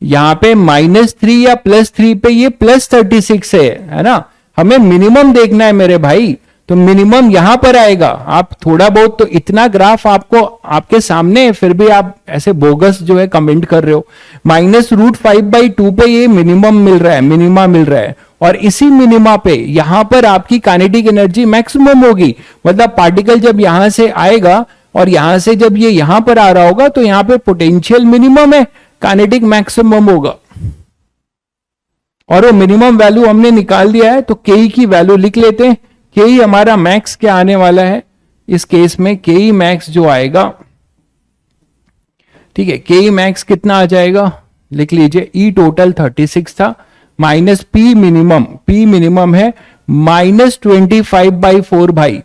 यहां पे -3 या +3 पे ये +36 है ना, हमें मिनिमम देखना है मेरे भाई, तो मिनिमम यहां पर आएगा। आप थोड़ा बहुत तो, इतना ग्राफ आपको आपके सामने है, फिर भी आप ऐसे बोगस जो है कमेंट कर रहे हो। -√5/2 पे ये मिनिमम मिल रहा है, मिनिमा मिल रहा है, और इसी मिनिमा पे यहां पर आपकी काइनेटिक एनर्जी मैक्सिमम होगी। मतलब पार्टिकल जब यहां से आएगा और यहां से जब ये यहां पर आ रहा होगा, तो यहां पे पोटेंशियल मिनिमम है, काइनेटिक मैक्सिमम होगा, और वो मिनिमम वैल्यू हमने निकाल दिया है। तो के की वैल्यू लिख लेते हैं, के हमारा मैक्स क्या आने वाला है इस केस में, के मैक्स जो आएगा, ठीक है, के मैक्स कितना आ जाएगा लिख लीजिए, ई टोटल 36 था माइनस पी मिनिमम है -25/4 भाई।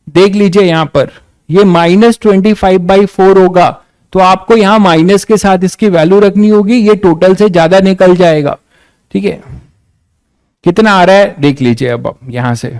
देख लीजिए यहां पर ये -25/4 होगा, तो आपको यहां माइनस के साथ इसकी वैल्यू रखनी होगी, ये टोटल से ज्यादा निकल जाएगा। ठीक है, कितना आ रहा है देख लीजिए अब यहां से।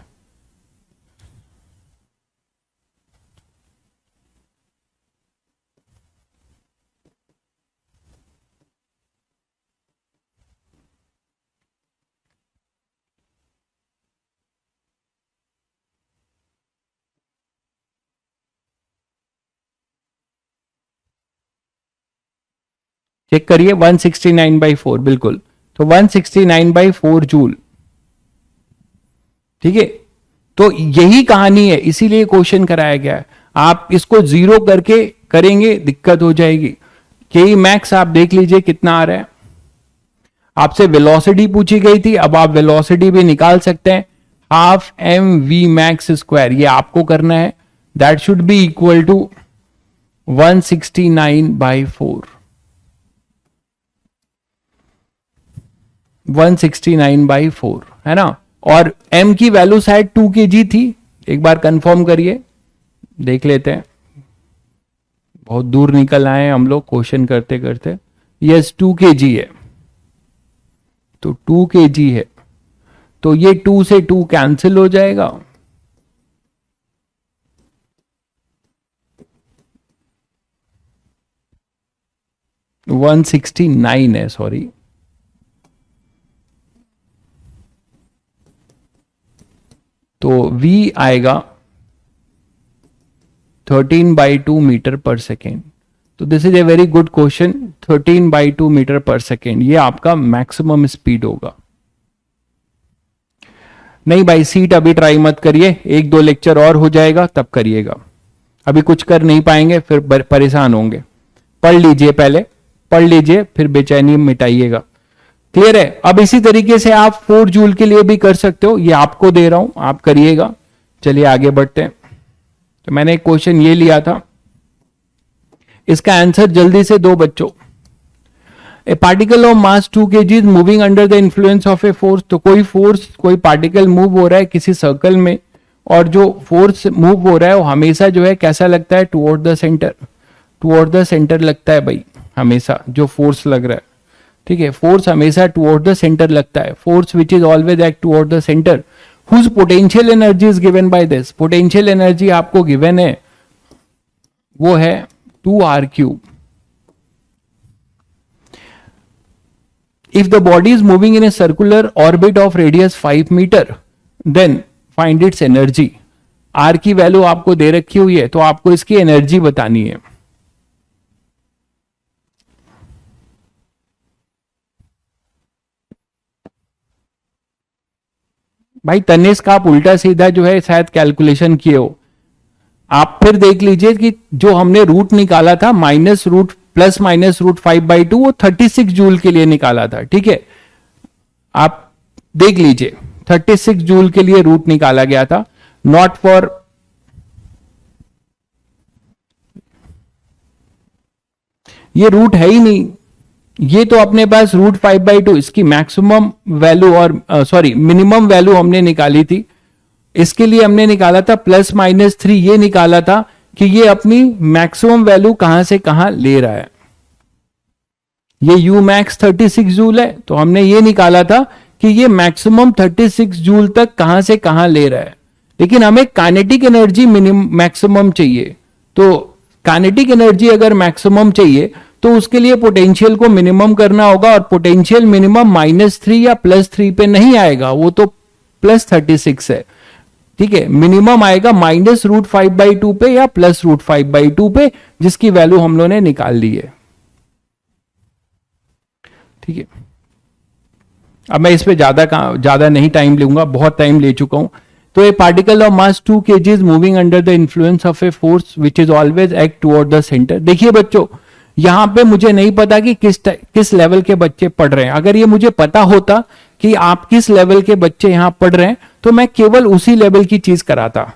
चेक करिए 169/4 बिल्कुल, तो 169/4 जूल। ठीक है, तो यही कहानी है, इसीलिए क्वेश्चन कराया गया है। आप इसको जीरो करके करेंगे दिक्कत हो जाएगी। के मैक्स आप देख लीजिए कितना आ रहा है। आपसे वेलोसिटी पूछी गई थी, अब आप वेलोसिटी भी निकाल सकते हैं, half m v max square, ये आपको करना है। That should be equal to 169/4, 169/4 है ना। और m की वैल्यू शायद 2 kg थी, एक बार कंफर्म करिए, देख लेते हैं। बहुत दूर निकल आए हम लोग क्वेश्चन करते करते। यस 2 kg है, तो 2 kg है, तो ये 2 से 2 कैंसिल हो जाएगा। तो 169 है, सॉरी, तो v आएगा 13/2 मीटर पर सेकेंड। तो this is a very good question, 13/2 metre per second, ये आपका मैक्सिमम स्पीड होगा। नहीं भाई सीट अभी ट्राई मत करिए, 1-2 लेक्चर और हो जाएगा तब करिएगा, अभी कुछ कर नहीं पाएंगे फिर परेशान होंगे। पढ़ लीजिए, पहले पढ़ लीजिए फिर बेचैनी मिटाइएगा। क्लियर है। अब इसी तरीके से आप 4 जूल के लिए भी कर सकते हो, ये आपको दे रहा हूं, आप करिएगा। चलिए आगे बढ़ते हैं। तो मैंने एक क्वेश्चन ये लिया था, इसका आंसर जल्दी से दो बच्चों। ए particle of mass 2 kg is moving under the influence of a force. तो कोई फोर्स, कोई पार्टिकल मूव हो रहा है किसी सर्कल में, और जो फोर्स मूव हो रहा है वो हमेशा जो है कैसा लगता है, toward the centre, toward the centre लगता है भाई, हमेशा जो फोर्स लग रहा है। ठीक है, फोर्स हमेशा टुवर्ड द सेंटर लगता है। Force which is always act toward the centre, whose potential energy is given by this. Potential energy आपको गिवन है, वो है 2r³। If the body is moving in a circular orbit of radius 5 metre, then find its energy। r की वैल्यू आपको दे रखी हुई है, तो आपको इसकी एनर्जी बतानी है। भाई तनिष्क आप उल्टा सीधा जो है शायद कैलकुलेशन किए हो, आप फिर देख लीजिए कि जो हमने रूट निकाला था minus root plus minus root 5/2, वो 36 जूल के लिए निकाला था। ठीक है, आप देख लीजिए 36 जूल के लिए रूट निकाला गया था, नॉट फॉर, ये रूट है ही नहीं, ये तो अपने पास रूट 5/2 इसकी मैक्सिमम वैल्यू और सॉरी मिनिमम वैल्यू हमने निकाली थी। इसके लिए हमने निकाला था +-3, ये निकाला था कि ये अपनी मैक्सिमम वैल्यू कहां से कहां ले रहा है। ये यू मैक्स 36 जूल है, तो हमने ये निकाला था कि ये मैक्सिमम 36 जूल तक कहां से कहां ले रहा है। लेकिन हमें काइनेटिक एनर्जी मैक्सिमम चाहिए, तो काइनेटिक एनर्जी अगर मैक्सिमम चाहिए तो उसके लिए पोटेंशियल को मिनिमम करना होगा, और पोटेंशियल मिनिमम -3 या +3 पे नहीं आएगा, वो तो +36 है। ठीक है, मिनिमम आएगा -√5/2 पे या +√5/2 पे, जिसकी वैल्यू हम लोगों ने निकाल ली है। ठीक है, अब मैं इस पे ज्यादा नहीं टाइम लूंगा, बहुत टाइम ले चुका हूं। तो ए particle of mass 2 kg is moving under the influence of a force which is always act toward the centre. देखिए बच्चों, यहां पे मुझे नहीं पता कि किस लेवल के बच्चे पढ़ रहे हैं। अगर ये मुझे पता होता कि आप किस लेवल के बच्चे यहां पढ़ रहे हैं, तो मैं केवल उसी लेवल की चीज कराता।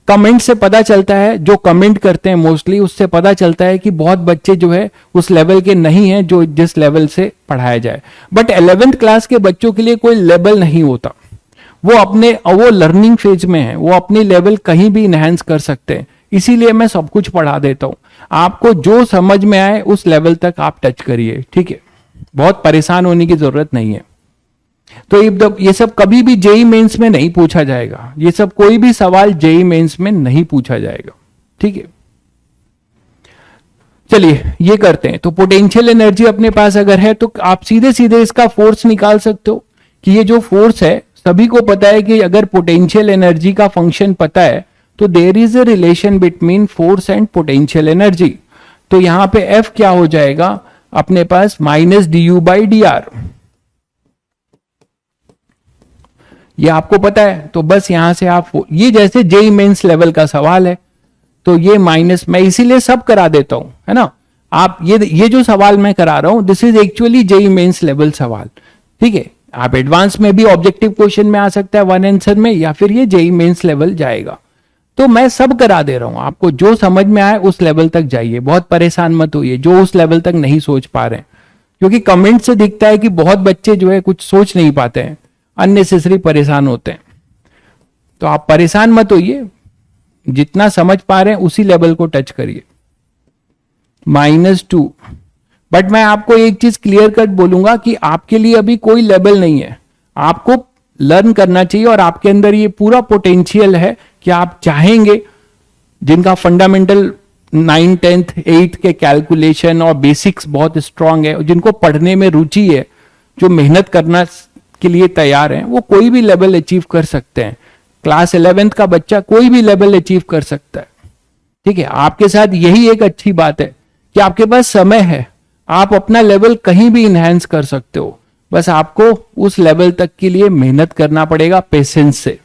कमेंट से पता चलता है, जो कमेंट करते हैं मोस्टली, उससे पता चलता है कि बहुत बच्चे जो है उस लेवल के नहीं है जो जिस लेवल से पढ़ाया जाए। बट 11th क्लास के बच्चों के लिए कोई लेवल नहीं होता, वो लर्निंग फेज में है, वो अपनी लेवल कहीं भी इनहेंस कर सकते हैं। इसीलिए मैं सब कुछ पढ़ा देता हूं, आपको जो समझ में आए उस लेवल तक आप टच करिए। ठीक है, बहुत परेशान होने की जरूरत नहीं है। तो ये सब कभी भी जेई मेंस में नहीं पूछा जाएगा, ये सब कोई भी सवाल जेई मेंस में नहीं पूछा जाएगा, ठीक है। चलिए ये करते हैं। तो पोटेंशियल एनर्जी अपने पास अगर है तो आप सीधे सीधे इसका फोर्स निकाल सकते हो कि ये जो फोर्स है, सभी को पता है कि अगर पोटेंशियल एनर्जी का फंक्शन पता है तो there is a relation between force and potential energy. तो यहां पे F क्या हो जाएगा अपने पास माइनस du/dr, ये आपको पता है। तो बस यहां से आप, ये जैसे जेई मेंस लेवल का सवाल है तो ये माइनस, मैं इसीलिए सब करा देता हूं, है ना। आप ये जो सवाल मैं करा रहा हूं this is actually JEE Mains level सवाल, ठीक है। आप एडवांस में भी ऑब्जेक्टिव क्वेश्चन में आ सकता है वन आंसर में, या फिर ये जेई मेंस लेवल जाएगा। तो मैं सब करा दे रहा हूं, आपको जो समझ में आए उस लेवल तक जाइए, बहुत परेशान मत होइए जो उस लेवल तक नहीं सोच पा रहे हैं, क्योंकि कमेंट से दिखता है कि बहुत बच्चे जो है कुछ सोच नहीं पाते हैं, अननेसेसरी परेशान होते हैं। तो आप परेशान मत होइए, जितना समझ पा रहे हैं उसी लेवल को टच करिए। -2, बट मैं आपको एक चीज क्लियर कट बोलूंगा कि आपके लिए अभी कोई लेवल नहीं है, आपको लर्न करना चाहिए और आपके अंदर ये पूरा पोटेंशियल है कि आप चाहेंगे, जिनका फंडामेंटल 9, 10th, 8th के कैलकुलेशन और बेसिक्स बहुत स्ट्रांग है, जिनको पढ़ने में रुचि है, जो मेहनत करना के लिए तैयार हैं, वो कोई भी लेवल अचीव कर सकते हैं। क्लास 11th का बच्चा कोई भी लेवल अचीव कर सकता है, ठीक है। आपके साथ यही एक अच्छी बात है कि आपके पास समय है, आप अपना लेवल कहीं भी इनहेंस कर सकते हो, बस आपको उस लेवल तक के लिए मेहनत करना पड़ेगा पेशेंस से।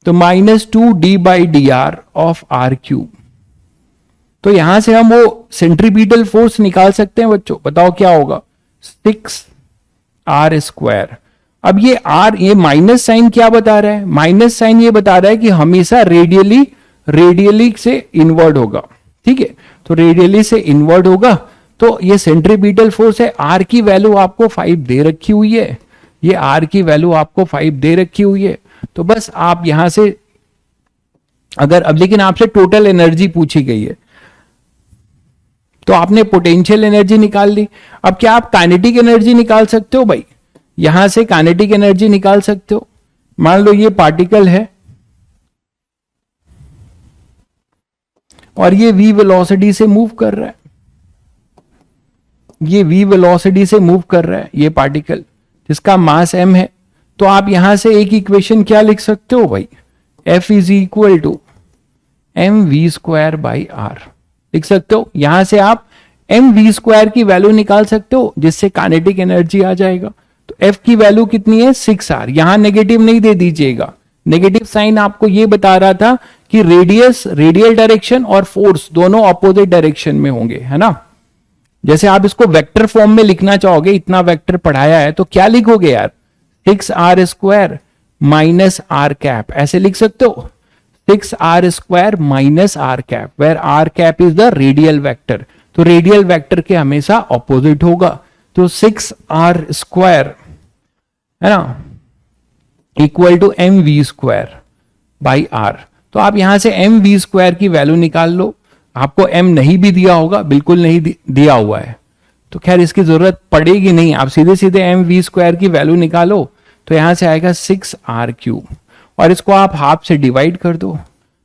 तो -2d/dr ऑफ r³, तो यहां से हम वो सेंट्रीपिटल फोर्स निकाल सकते हैं बच्चों, बताओ क्या होगा, 6r²। अब ये r, ये माइनस साइन क्या बता रहा है, माइनस साइन ये बता रहा है कि हमेशा रेडियली से इनवर्ड होगा, ठीक है। तो रेडियली से इनवर्ड होगा, तो ये सेंट्रीपिटल फोर्स है। r की वैल्यू आपको 5 दे रखी हुई है, ये r की वैल्यू आपको 5 दे रखी हुई है। तो बस आप यहां से अगर, अब लेकिन आपसे टोटल एनर्जी पूछी गई है, तो आपने पोटेंशियल एनर्जी निकाल ली। अब क्या आप काइनेटिक एनर्जी निकाल सकते हो भाई, यहां से काइनेटिक एनर्जी निकाल सकते हो। मान लो ये पार्टिकल है और ये v वेलोसिटी से मूव कर रहा है, ये v वेलोसिटी से मूव कर रहा है ये पार्टिकल, जिसका मास m है। तो आप यहां से एक इक्वेशन क्या लिख सकते हो भाई, F is equal to mv²/r लिख सकते हो। यहां से आप mv² की वैल्यू निकाल सकते हो, जिससे काइनेटिक एनर्जी आ जाएगा। तो F की वैल्यू कितनी है, 6r। यहां नेगेटिव नहीं दे दीजिएगा, नेगेटिव साइन आपको ये बता रहा था कि रेडियल डायरेक्शन और फोर्स दोनों ऑपोजिट डायरेक्शन में होंगे, है ना। जैसे आप इसको वेक्टर फॉर्म में लिखना चाहोगे, इतना वेक्टर पढ़ाया है तो क्या लिखोगे यार, 6r² माइनस r², ऐसे लिख सकते हो, 6r² minus r², where r² is the radial vector. तो रेडियल वेक्टर के हमेशा ऑपोजिट होगा। तो 6r² है ना इक्वल टू mv²/r। तो आप यहां से mv² की वैल्यू निकाल लो। आपको m नहीं भी दिया होगा, बिल्कुल नहीं दिया हुआ है तो खैर इसकी जरूरत पड़ेगी नहीं, आप सीधे सीधे mv² की वैल्यू निकालो। तो यहां से आएगा 6r³ और इसको आप हाफ से डिवाइड कर दो,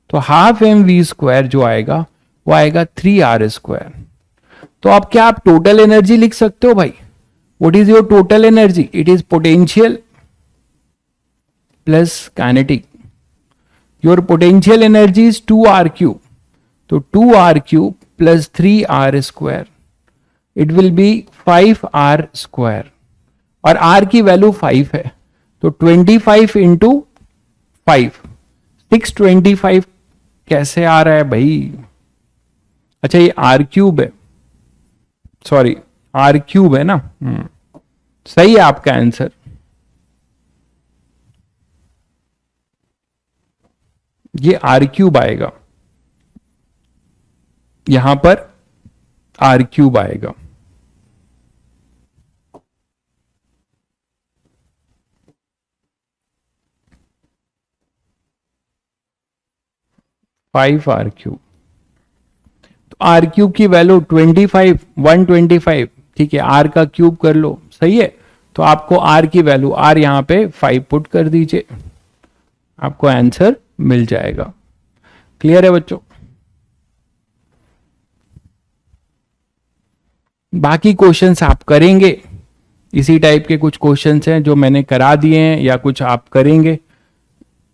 तो हाफ mv² जो आएगा वो आएगा 3r²। तो अब क्या आप टोटल एनर्जी लिख सकते हो भाई, what is your total energy, it is potential plus kinetic. Your potential energy is 2r³, तो 2r³ plus 3r², it will be 5r², और r की वैल्यू 5 है, तो 25 इंटू 5, 625 कैसे आ रहा है भाई, अच्छा ये r³ है, सॉरी r³ है ना, सही है आपका आंसर। ये r³ आएगा, यहां पर r³ आएगा। r³, तो r³ की वैल्यू 25, 125, ठीक है, r का क्यूब कर लो, सही है, तो आपको आर की वैल्यू, आर यहां पे 5 पुट कर दीजिए, आपको आंसर मिल जाएगा। क्लियर है बच्चों? बाकी क्वेश्चंस आप करेंगे, इसी टाइप के कुछ क्वेश्चंस हैं जो मैंने करा दिए हैं या कुछ आप करेंगे।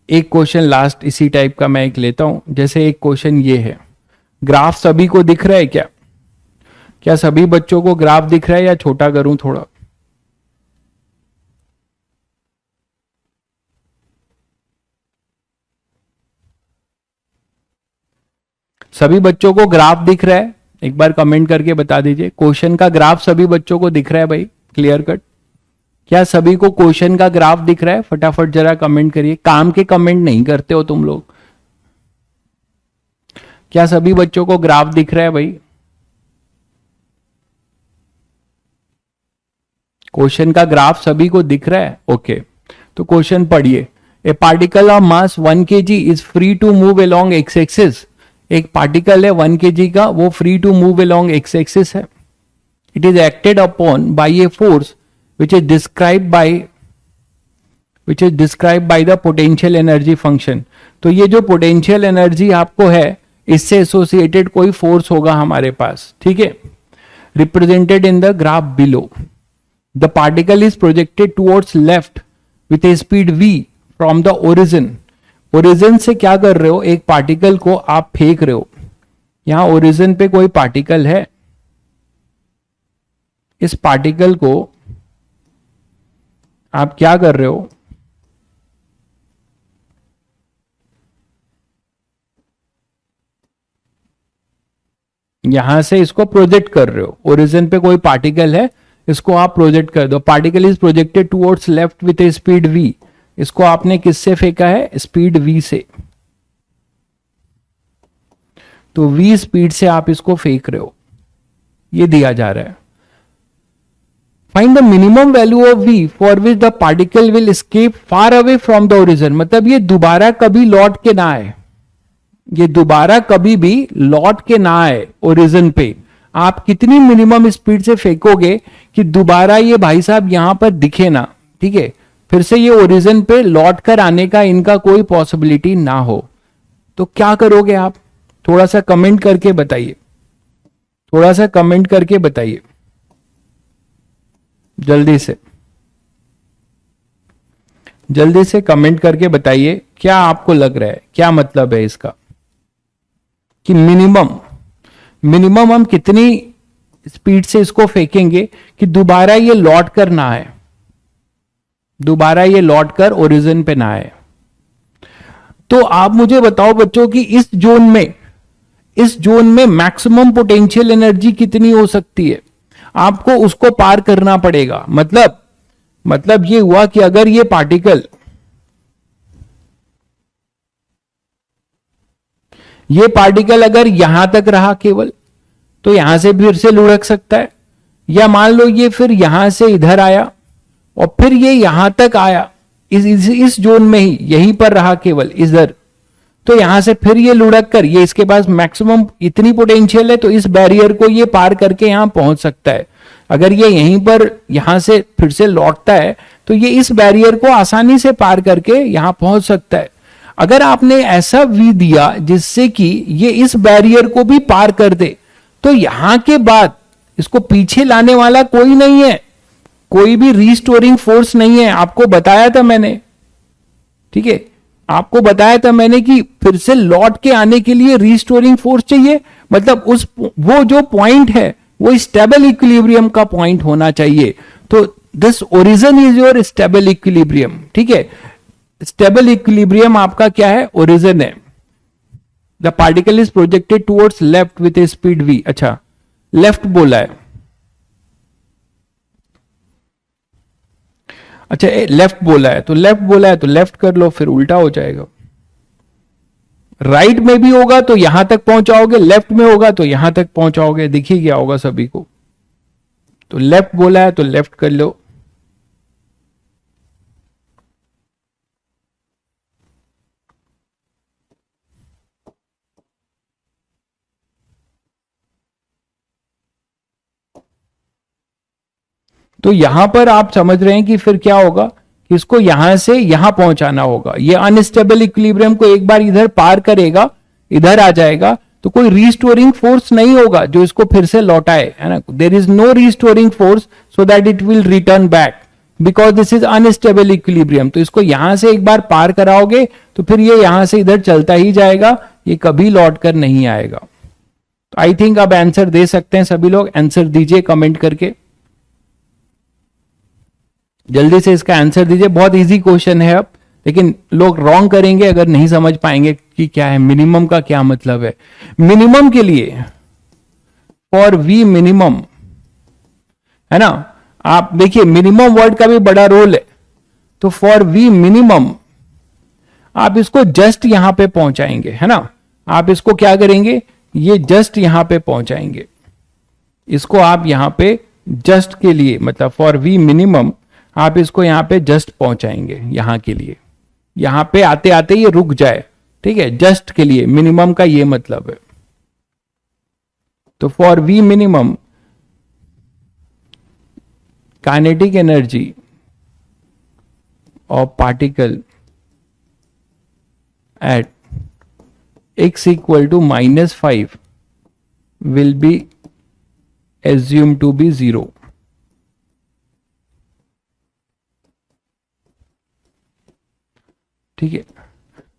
एक क्वेश्चन लास्ट इसी टाइप का मैं एक लेता हूं, जैसे एक क्वेश्चन ये है, ग्राफ सभी को दिख रहा है क्या? क्या सभी बच्चों को ग्राफ दिख रहा है या छोटा करूं थोड़ा? सभी बच्चों को ग्राफ दिख रहा है? एक बार कमेंट करके बता दीजिए, क्वेश्चन का ग्राफ सभी बच्चों को दिख रहा है भाई? Clear cut. क्या सभी को क्वेश्चन का ग्राफ दिख रहा है? फटाफट जरा कमेंट करिए, काम के कमेंट नहीं करते हो तुम लोग। क्या सभी बच्चों को ग्राफ दिख रहा है भाई? क्वेश्चन का ग्राफ सभी को दिख रहा है? ओके, तो क्वेश्चन पढ़िए। A particle of mass 1 kg is free to move along x axis. एक पार्टिकल है 1 kg का, वो free to move along x axis है। It is acted upon by a force which is describe by the potential energy function. तो ये जो potential energy आपको है, इससे एसोसिएटेड कोई फोर्स होगा हमारे पास, ठीक है, represented in the graph below. The particle is projected towards left with A speed v from the origin. Origin से क्या कर रहे हो? एक पार्टिकल को आप फेंक रहे हो। यहां ओरिजिन पे कोई पार्टिकल है, इस पार्टिकल को आप क्या कर रहे हो? यहां से इसको प्रोजेक्ट कर रहे हो, ओरिजिन पे कोई पार्टिकल है, इसको आप प्रोजेक्ट कर दो। Particle is projected towards left with A speed v। इसको आपने किससे फेंका है? स्पीड v से। तो v स्पीड से आप इसको फेंक रहे हो, ये दिया जा रहा है। Find the minimum value of v for which the particle will escape far away from the origin. मतलब ये दोबारा कभी लौट के ना आए, ये दोबारा कभी भी लौट के ना आए ओरिजिन पे। आप कितनी मिनिमम स्पीड से फेंकोगे कि दोबारा ये भाई साहब यहां पर दिखे ना, ठीक है, फिर से ये ओरिजिन पे लौट कर आने का इनका कोई पॉसिबिलिटी ना हो। तो क्या करोगे आप? थोड़ा सा कमेंट करके बताइए, थोड़ा सा कमेंट करके बताइए जल्दी से, जल्दी से कमेंट करके बताइए, क्या आपको लग रहा है, क्या मतलब है इसका कि मिनिमम मिनिमम हम कितनी स्पीड से इसको फेंकेंगे कि दोबारा ये लौट कर ना आए, दोबारा ये लौट कर ओरिजिन पे ना आए। तो आप मुझे बताओ बच्चों कि इस जोन में मैक्सिमम पोटेंशियल एनर्जी कितनी हो सकती है? आपको उसको पार करना पड़ेगा। मतलब ये हुआ कि अगर ये पार्टिकल अगर यहां तक रहा केवल, तो यहां से फिर से लुढ़क सकता है, या मान लो ये फिर यहां से इधर आया और फिर ये यहां तक आया, इस जोन में ही यहीं पर रहा केवल इधर, तो यहां से फिर ये लुढ़क कर, ये इसके पास मैक्सिमम इतनी पोटेंशियल है तो इस बैरियर को ये पार करके यहां पहुंच सकता है। अगर ये यहीं पर यहां से फिर से लौटता है तो ये इस बैरियर को आसानी से पार करके यहां पहुंच सकता है। अगर आपने ऐसा वी दिया जिससे कि ये इस बैरियर को भी पार कर दे, तो यहां के बाद इसको पीछे लाने वाला कोई नहीं है, कोई भी रीस्टोरिंग फोर्स नहीं है। आपको बताया था मैंने, ठीक है, आपको बताया था मैंने कि फिर से लौट के आने के लिए रीस्टोरिंग फोर्स चाहिए। मतलब वो जो पॉइंट है वो स्टेबल इक्विलिब्रियम का पॉइंट होना चाहिए। तो this origin is your stable equilibrium, ठीक है। स्टेबल इक्विलिब्रियम आपका क्या है? ओरिजिन है। The particle is projected towards left with A speed v। अच्छा, लेफ्ट बोला है, अच्छा लेफ्ट बोला है, तो लेफ्ट बोला है तो लेफ्ट कर लो, फिर उल्टा हो जाएगा। राइट में भी होगा तो यहां तक पहुंचाओगे, लेफ्ट में होगा तो यहां तक पहुंचाओगे, देखिए क्या होगा सभी को। तो लेफ्ट बोला है तो लेफ्ट कर लो। तो यहां पर आप समझ रहे हैं कि फिर क्या होगा कि इसको यहां से यहां पहुंचाना होगा। ये अनस्टेबल इक्विलिब्रियम को एक बार इधर पार करेगा, इधर आ जाएगा, तो कोई रिस्टोरिंग फोर्स नहीं होगा जो इसको फिर से लौटाए, है ना। There is no restoring force so that it will return back, because this is unstable equilibrium. तो इसको यहां से एक बार पार कराओगे तो फिर ये यहां से इधर चलता ही जाएगा, ये कभी लौट कर नहीं आएगा। तो आई थिंक अब आंसर दे सकते हैं सभी लोग। आंसर दीजिए कमेंट करके, जल्दी से इसका आंसर दीजिए। बहुत इजी क्वेश्चन है अब, लेकिन लोग रॉन्ग करेंगे अगर नहीं समझ पाएंगे कि क्या है मिनिमम का क्या मतलब है। मिनिमम के लिए फॉर वी मिनिमम, है ना, आप देखिए मिनिमम वर्ड का भी बड़ा रोल है। तो फॉर वी मिनिमम आप इसको जस्ट यहां पे पहुंचाएंगे, है ना। आप इसको क्या करेंगे, ये जस्ट यहां पे पहुंचाएंगे, इसको आप यहां पे जस्ट के लिए, मतलब फॉर वी मिनिमम आप इसको यहां पे जस्ट पहुंचाएंगे, यहां के लिए, यहां पे आते आते ये रुक जाए, ठीक है, जस्ट के लिए मिनिमम का ये मतलब है। तो for we minimum kinetic energy of particle at x equal to -5 will be assumed to be 0। ठीक है,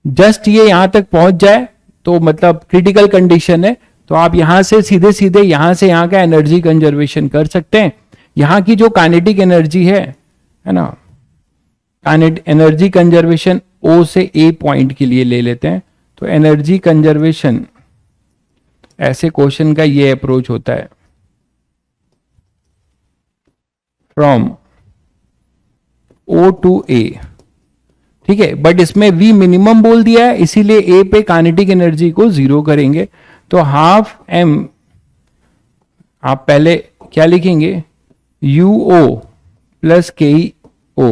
जस्ट ये यहां तक पहुंच जाए तो मतलब क्रिटिकल कंडीशन है। तो आप यहां से सीधे सीधे यहां से यहां का एनर्जी कंजर्वेशन कर सकते हैं। यहां की जो काइनेटिक एनर्जी है ना, एनर्जी कंजर्वेशन O से A पॉइंट के लिए ले लेते हैं। तो एनर्जी कंजर्वेशन ऐसे क्वेश्चन का ये अप्रोच होता है, फ्रॉम O टू A, ठीक है। बट इसमें V मिनिमम बोल दिया है, इसीलिए A पे काइनेटिक एनर्जी को 0 करेंगे। तो हाफ m, आप पहले क्या लिखेंगे, UO प्लस KO।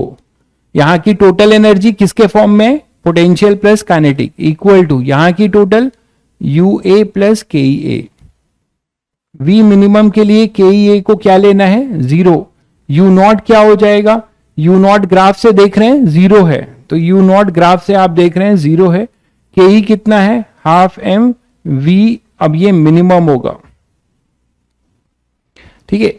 यहां की टोटल एनर्जी किसके फॉर्म में, potential plus kinetic, equal to यहां की total UA plus KEA। V minimum के लिए KEA को क्या लेना है, 0। U नॉट क्या हो जाएगा, U नॉट ग्राफ से देख रहे हैं 0 है, तो U नॉट ग्राफ से आप देख रहे हैं 0 है। KE कितना है, हाफ m V, अब ये मिनिमम होगा, ठीक है,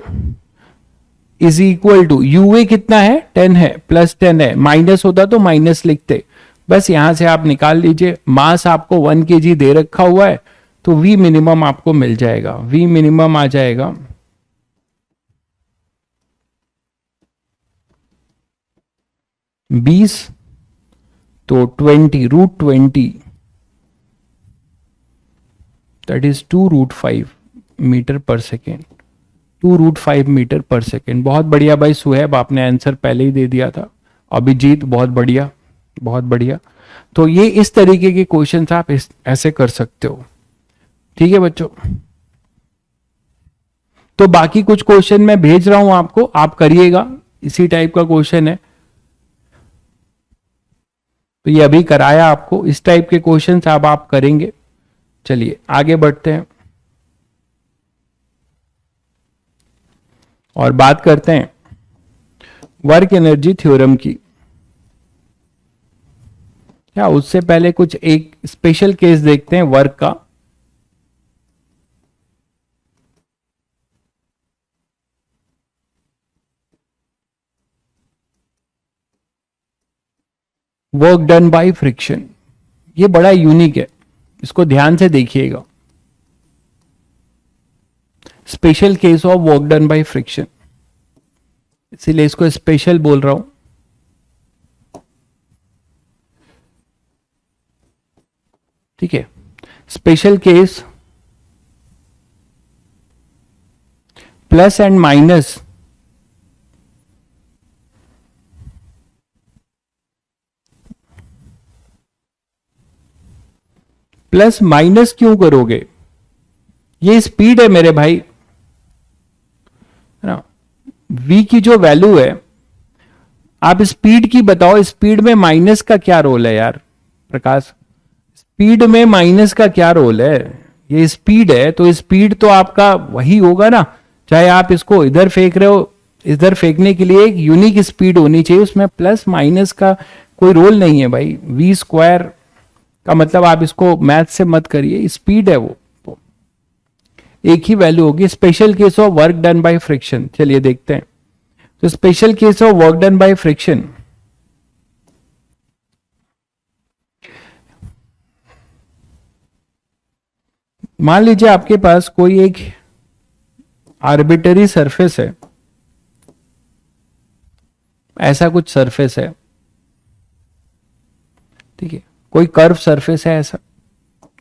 इज इक्वल टू UA कितना है, 10 है, प्लस 10 है, माइनस होता तो माइनस लिखते, बस यहां से आप निकाल लीजिए। मास आपको 1 kg दे रखा हुआ है, तो V मिनिमम आपको मिल जाएगा। V मिनिमम आ जाएगा 20, तो 20 √20, that is 2√5 metre per second, 2√5 metre per second. बहुत बढ़िया भाई सुहैब, आपने आंसर पहले ही दे दिया था। अभिजीत बहुत बढ़िया, बहुत बढ़िया। तो ये इस तरीके के क्वेश्चन आप ऐसे कर सकते हो, ठीक है बच्चों। तो बाकी कुछ क्वेश्चन मैं भेज रहा हूं आपको, आप करिएगा, इसी टाइप का क्वेश्चन है। तो ये अभी कराया आपको, इस टाइप के क्वेश्चन अब आप करेंगे। चलिए आगे बढ़ते हैं और बात करते हैं वर्क एनर्जी थ्योरम की। क्या उससे पहले कुछ एक स्पेशल केस देखते हैं वर्क का। वर्क डन बाय फ्रिक्शन, ये बड़ा यूनिक है, इसको ध्यान से देखिएगा। Special case of work done by friction, इसीलिए इसको स्पेशल बोल रहा हूं। ठीक है, special case plus and minus plus minus क्यों करोगे, ये स्पीड है मेरे भाई, है ना। v की जो वैल्यू है, आप स्पीड की बताओ, स्पीड में माइनस का क्या रोल है यार प्रकाश, स्पीड में माइनस का क्या रोल है। ये स्पीड है तो स्पीड तो आपका वही होगा ना, चाहे आप इसको इधर फेंक रहे हो इधर फेंकने के लिए एक यूनिक स्पीड होनी चाहिए, उसमें प्लस माइनस का कोई रोल नहीं है भाई। वी स्क्वायर का मतलब आप इसको मैथ से मत करिए, स्पीड है वो, एक ही वैल्यू होगी। Special case of work done by friction, चलिए देखते हैं। तो special case of work done by friction, मान लीजिए आपके पास कोई एक आर्बिटरी सरफेस है, ऐसा कुछ सरफेस है, ठीक है, कोई कर्व सरफेस है ऐसा,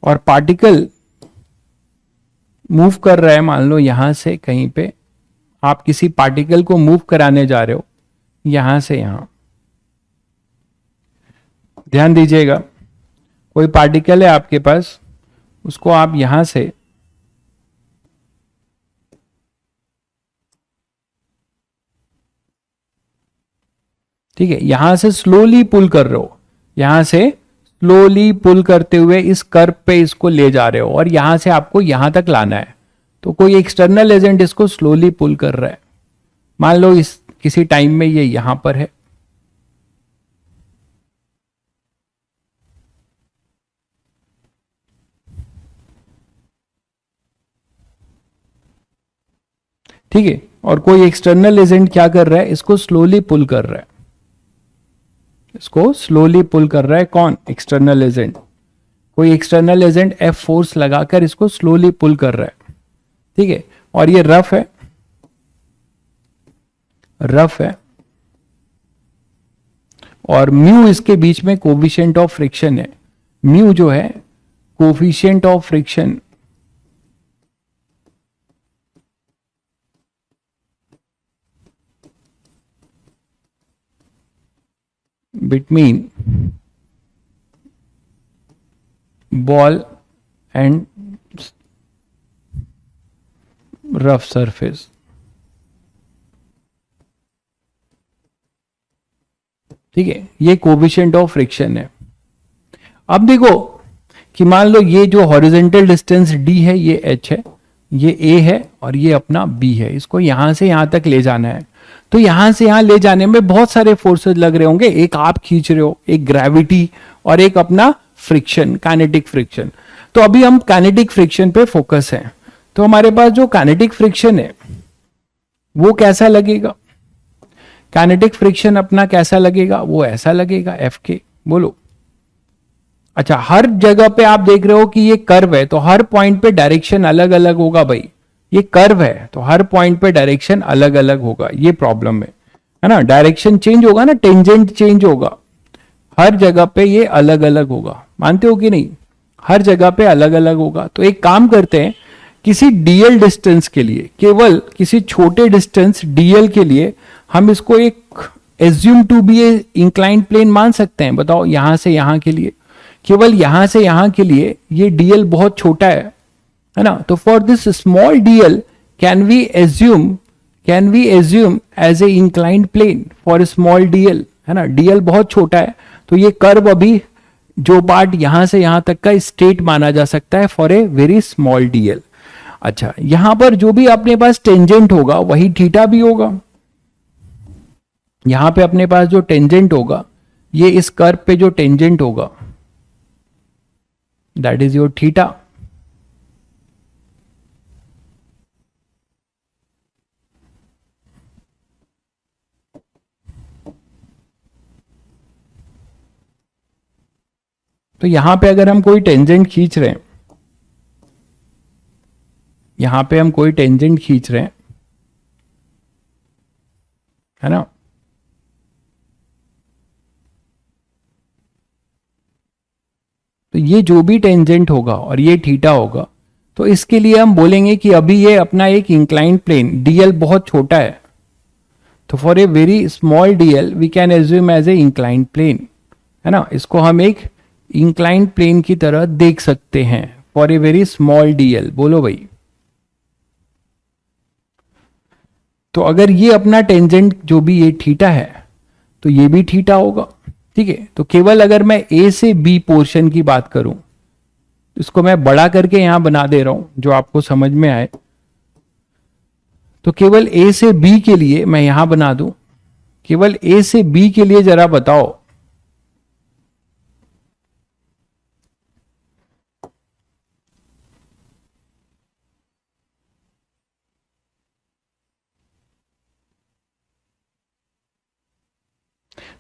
और पार्टिकल मूव कर रहा है, मान लो यहां से कहीं पे आप किसी पार्टिकल को मूव कराने जा रहे हो, यहां से यहां, ध्यान दीजिएगा, कोई पार्टिकल है आपके पास, उसको आप यहां से ठीक है, यहां से स्लोली पुल कर रहे हो, यहां से स्लोली पुल करते हुए इस कर्व पे इसको ले जा रहे हो, और यहां से आपको यहां तक लाना है। तो कोई एक्सटर्नल एजेंट इसको स्लोली पुल कर रहा है, मान लो इस किसी टाइम में ये यहां पर है, ठीक है, और कोई एक्सटर्नल एजेंट क्या कर रहा है, इसको स्लोली पुल कर रहा है, इसको स्लोली पुल कर रहा है कौन, एक्सटर्नल एजेंट। कोई एक्सटर्नल एजेंट एफ फोर्स लगाकर इसको स्लोली पुल कर रहा है, ठीक है, और ये रफ है, रफ है, और म्यू इसके बीच में कोफिशिएंट ऑफ फ्रिक्शन है। म्यू जो है coefficient of friction between ball and rough surface, ठीक है, ये कोफिशिएंट ऑफ फ्रिक्शन है। अब देखो कि मान लो ये जो हॉरिजॉन्टल डिस्टेंस डी है ये एच है, ये ए है, और ये अपना बी है, इसको यहां से यहां तक ले जाना है। तो यहां से यहां ले जाने में बहुत सारे फोर्सेस लग रहे होंगे, एक आप खींच रहे हो, एक ग्रेविटी, और एक अपना फ्रिक्शन, काइनेटिक फ्रिक्शन। तो अभी हम काइनेटिक फ्रिक्शन पे फोकस है। तो हमारे पास जो काइनेटिक फ्रिक्शन है वो कैसा लगेगा, काइनेटिक फ्रिक्शन अपना कैसा लगेगा, वो ऐसा लगेगा एफ के, बोलो। अच्छा, हर जगह पे आप देख रहे हो कि ये कर्व है, तो हर पॉइंट पे डायरेक्शन अलग अलग होगा भाई, ये कर्व है तो हर पॉइंट पे डायरेक्शन अलग अलग होगा, ये प्रॉब्लम है ना, डायरेक्शन चेंज होगा ना, टेंजेंट चेंज होगा, हर जगह पे ये अलग अलग होगा, मानते हो कि नहीं, हर जगह पे अलग अलग होगा। तो एक काम करते हैं, किसी डीएल डिस्टेंस के लिए, केवल किसी छोटे डिस्टेंस डीएल के लिए हम इसको एक assume to be a inclined plane मान सकते हैं। बताओ, यहां से यहां के लिए, केवल यहां से यहां के लिए ये डीएल बहुत छोटा है ना, तो for this small dl can we assume as a inclined plane for small dl, है ना, डीएल बहुत छोटा है, तो ये कर्व अभी जो पार्ट यहां से यहां तक का स्ट्रेट माना जा सकता है for a very small DL. अच्छा, यहां पर जो भी अपने पास टेंजेंट होगा वही थीटा भी होगा, यहां पे अपने पास जो टेंजेंट होगा, ये इस कर्व पे जो टेंजेंट होगा दैट इज योर थीटा। तो यहां पे अगर हम कोई टेंजेंट खींच रहे हैं, यहां पे हम कोई टेंजेंट खींच रहे हैं, है ना, तो ये जो भी टेंजेंट होगा और ये थीटा होगा, तो इसके लिए हम बोलेंगे कि अभी ये अपना एक इंक्लाइंड प्लेन, डीएल बहुत छोटा है, तो for a very small dl we can assume as a inclined plane, है ना, इसको हम एक इंक्लाइंड प्लेन की तरह देख सकते हैं for a very small DL. बोलो भाई, तो अगर ये अपना टेंजेंट जो भी ये थीटा है, तो ये भी थीटा होगा, ठीक है। तो केवल अगर मैं ए से बी पोर्शन की बात करूं, इसको मैं बड़ा करके यहां बना दे रहा हूं जो आपको समझ में आए, तो केवल ए से बी के लिए मैं यहां बना दूं, केवल ए से बी के लिए जरा बताओ।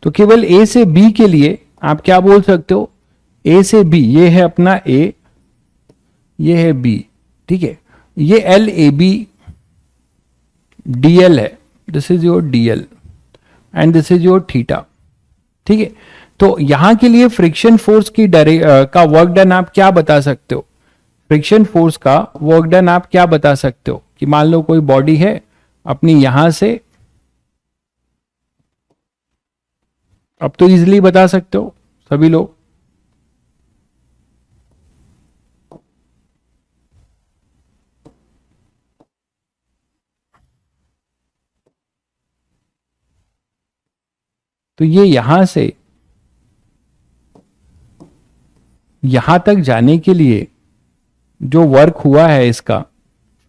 तो केवल ए से बी के लिए आप क्या बोल सकते हो, ए से बी, ये है अपना ए, ये है बी, ठीक है, ये एल ए बी डीएल है, this is your DL and this is your theta, ठीक है। तो यहां के लिए फ्रिक्शन फोर्स की का वर्क डन आप क्या बता सकते हो, फ्रिक्शन फोर्स का वर्क डन आप क्या बता सकते हो कि मान लो कोई बॉडी है अपनी यहां से, अब तो इजीली बता सकते हो सभी लोग, तो ये यहां से यहां तक जाने के लिए जो वर्क हुआ है इसका,